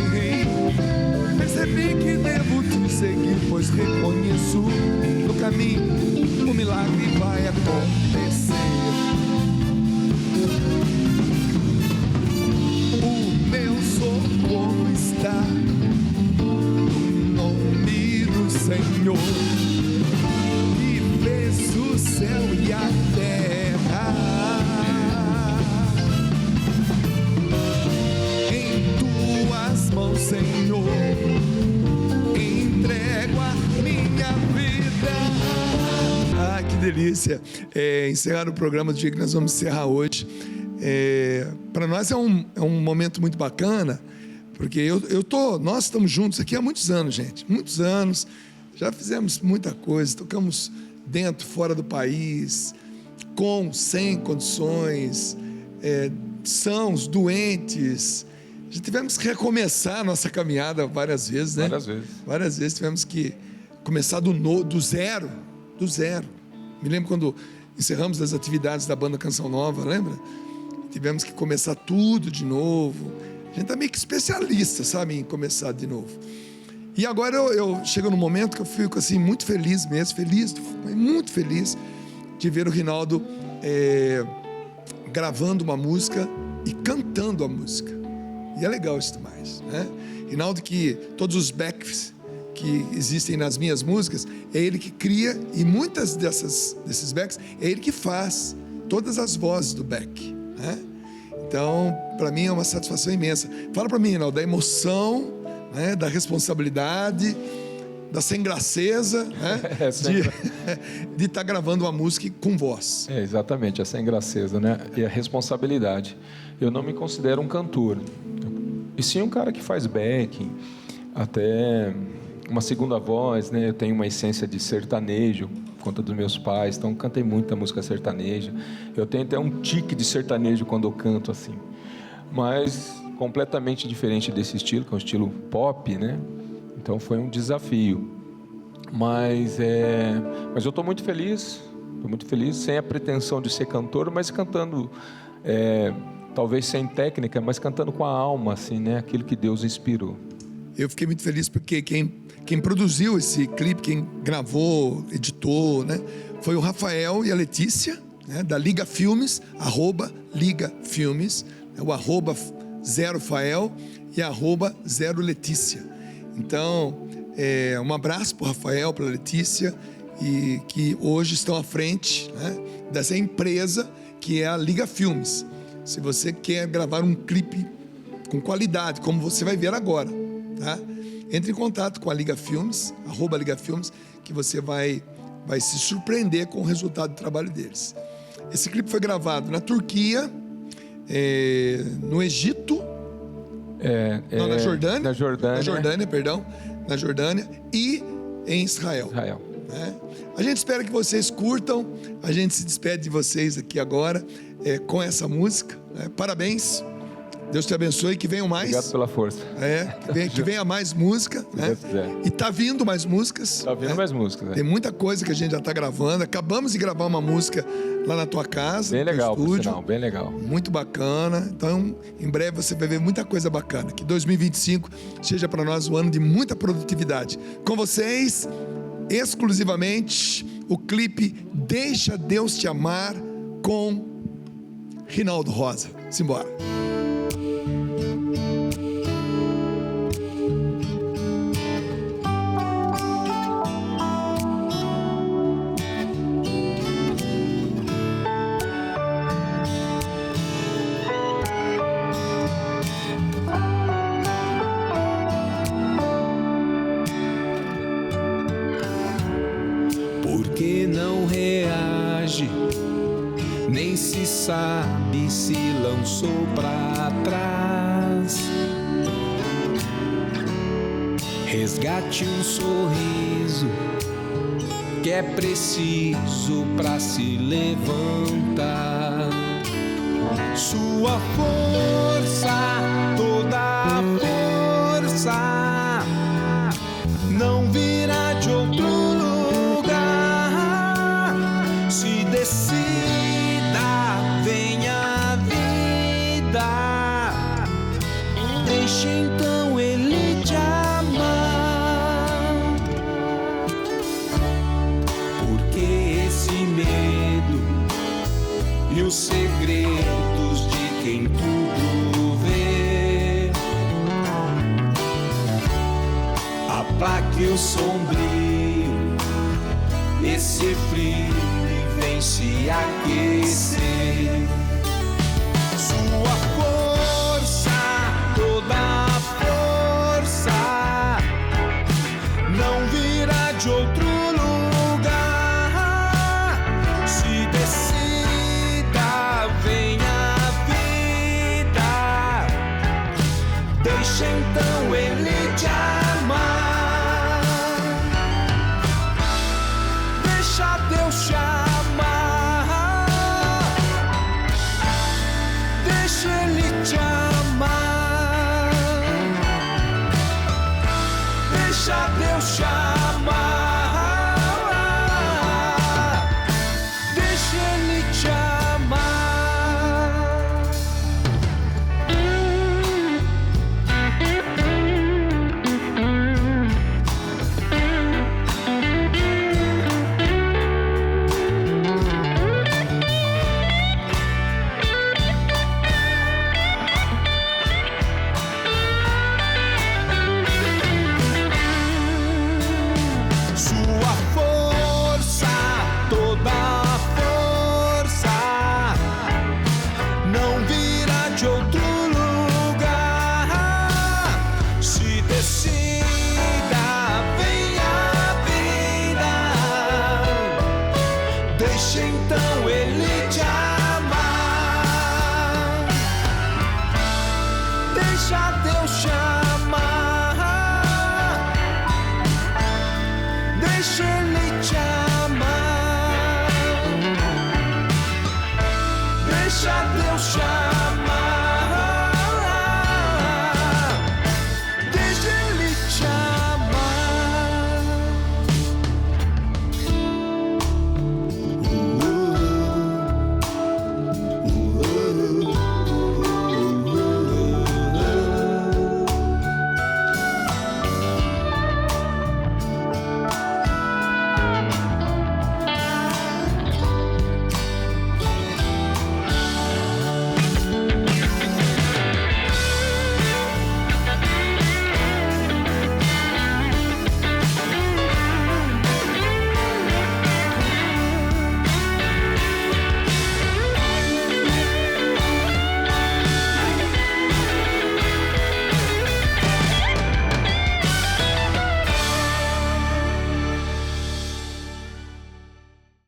Percebi que devo te seguir, pois reconheço no caminho o milagre vai acontecer. delícia encerrar o programa do dia que nós vamos encerrar hoje. Para nós é um momento muito bacana, porque nós estamos juntos aqui há muitos anos, gente. Muitos anos, já fizemos muita coisa, tocamos dentro, fora do país, com, sem condições, sãos, doentes. Já tivemos que recomeçar a nossa caminhada várias vezes, né? Várias vezes tivemos que começar do zero. Me lembro quando encerramos as atividades da banda Canção Nova, lembra? Tivemos que começar tudo de novo. A gente tá meio que especialista, sabe, em começar de novo. E agora eu chego num momento que eu fico assim, muito feliz mesmo, muito feliz de ver o Rinaldo gravando uma música e cantando a música. E é legal isso demais, né? Rinaldo, que todos os backs que existem nas minhas músicas, é ele que cria, e muitas desses backs é ele que faz todas as vozes do back, né? Então, para mim é uma satisfação imensa. Fala para mim, Rinaldo, da emoção, né, da responsabilidade, da sem-graceza, né, de estar gravando uma música com voz. Exatamente, a sem-graceza, né, e a responsabilidade. Eu não me considero um cantor, e sim um cara que faz backing, até uma segunda voz, né? Eu tenho uma essência de sertanejo, por conta dos meus pais, então cantei muita música sertaneja. Eu tenho até um tique de sertanejo quando eu canto assim, mas completamente diferente desse estilo, que é um estilo pop, né? Então foi um desafio, mas eu estou muito feliz, sem a pretensão de ser cantor, mas cantando, talvez sem técnica, mas cantando com a alma, assim, né? Aquilo que Deus inspirou. Eu fiquei muito feliz porque quem produziu esse clipe, quem gravou, editou, né, foi o Rafael e a Letícia, né, da Liga Filmes, @Liga Filmes, o @0Fael e @0Letícia. Então, um abraço para o Rafael, para a Letícia, e que hoje estão à frente, né, dessa empresa que é a Liga Filmes. Se você quer gravar um clipe com qualidade, como você vai ver agora, tá? Entre em contato com a Liga Filmes, @Liga Filmes, que você vai se surpreender com o resultado do trabalho deles. Esse clipe foi gravado na Turquia, no Egito, na Jordânia. Na Jordânia e em Israel. Né? A gente espera que vocês curtam. A gente se despede de vocês aqui agora com essa música, né? Parabéns. Deus te abençoe, que venham mais. Obrigado pela força. Que venha mais música, né? E tá vindo mais músicas. Tá vindo mais músicas. Tem muita coisa que a gente já tá gravando. Acabamos de gravar uma música lá na tua casa. Bem legal, estúdio. por sinal, bem legal. Muito bacana. Então, em breve você vai ver muita coisa bacana. Que 2025 seja para nós um ano de muita produtividade. Com vocês, exclusivamente, o clipe Deixa Deus Te Amar com Rinaldo Rosa. Simbora. Porque não reage, nem se sabe se lançou pra trás. Resgate um sorriso que é preciso pra se levantar. Sua força, toda a força, não virá de outro lugar. Se decida, venha a vida, deixe então ele te amar. Porque esse medo e os segredos de quem tudo vê, aplaque o sombrio, esse frio, e vem se aquecer. Sua força, toda a força, não virá de outro lugar. então Ele te amar. Deixa Deus te amar. Deixa Ele te amar. Deixa Deus te amar. Deixa então Ele te amar. Deixa Deus te amar. Deixa Ele te amar. Deixa Deus te amar.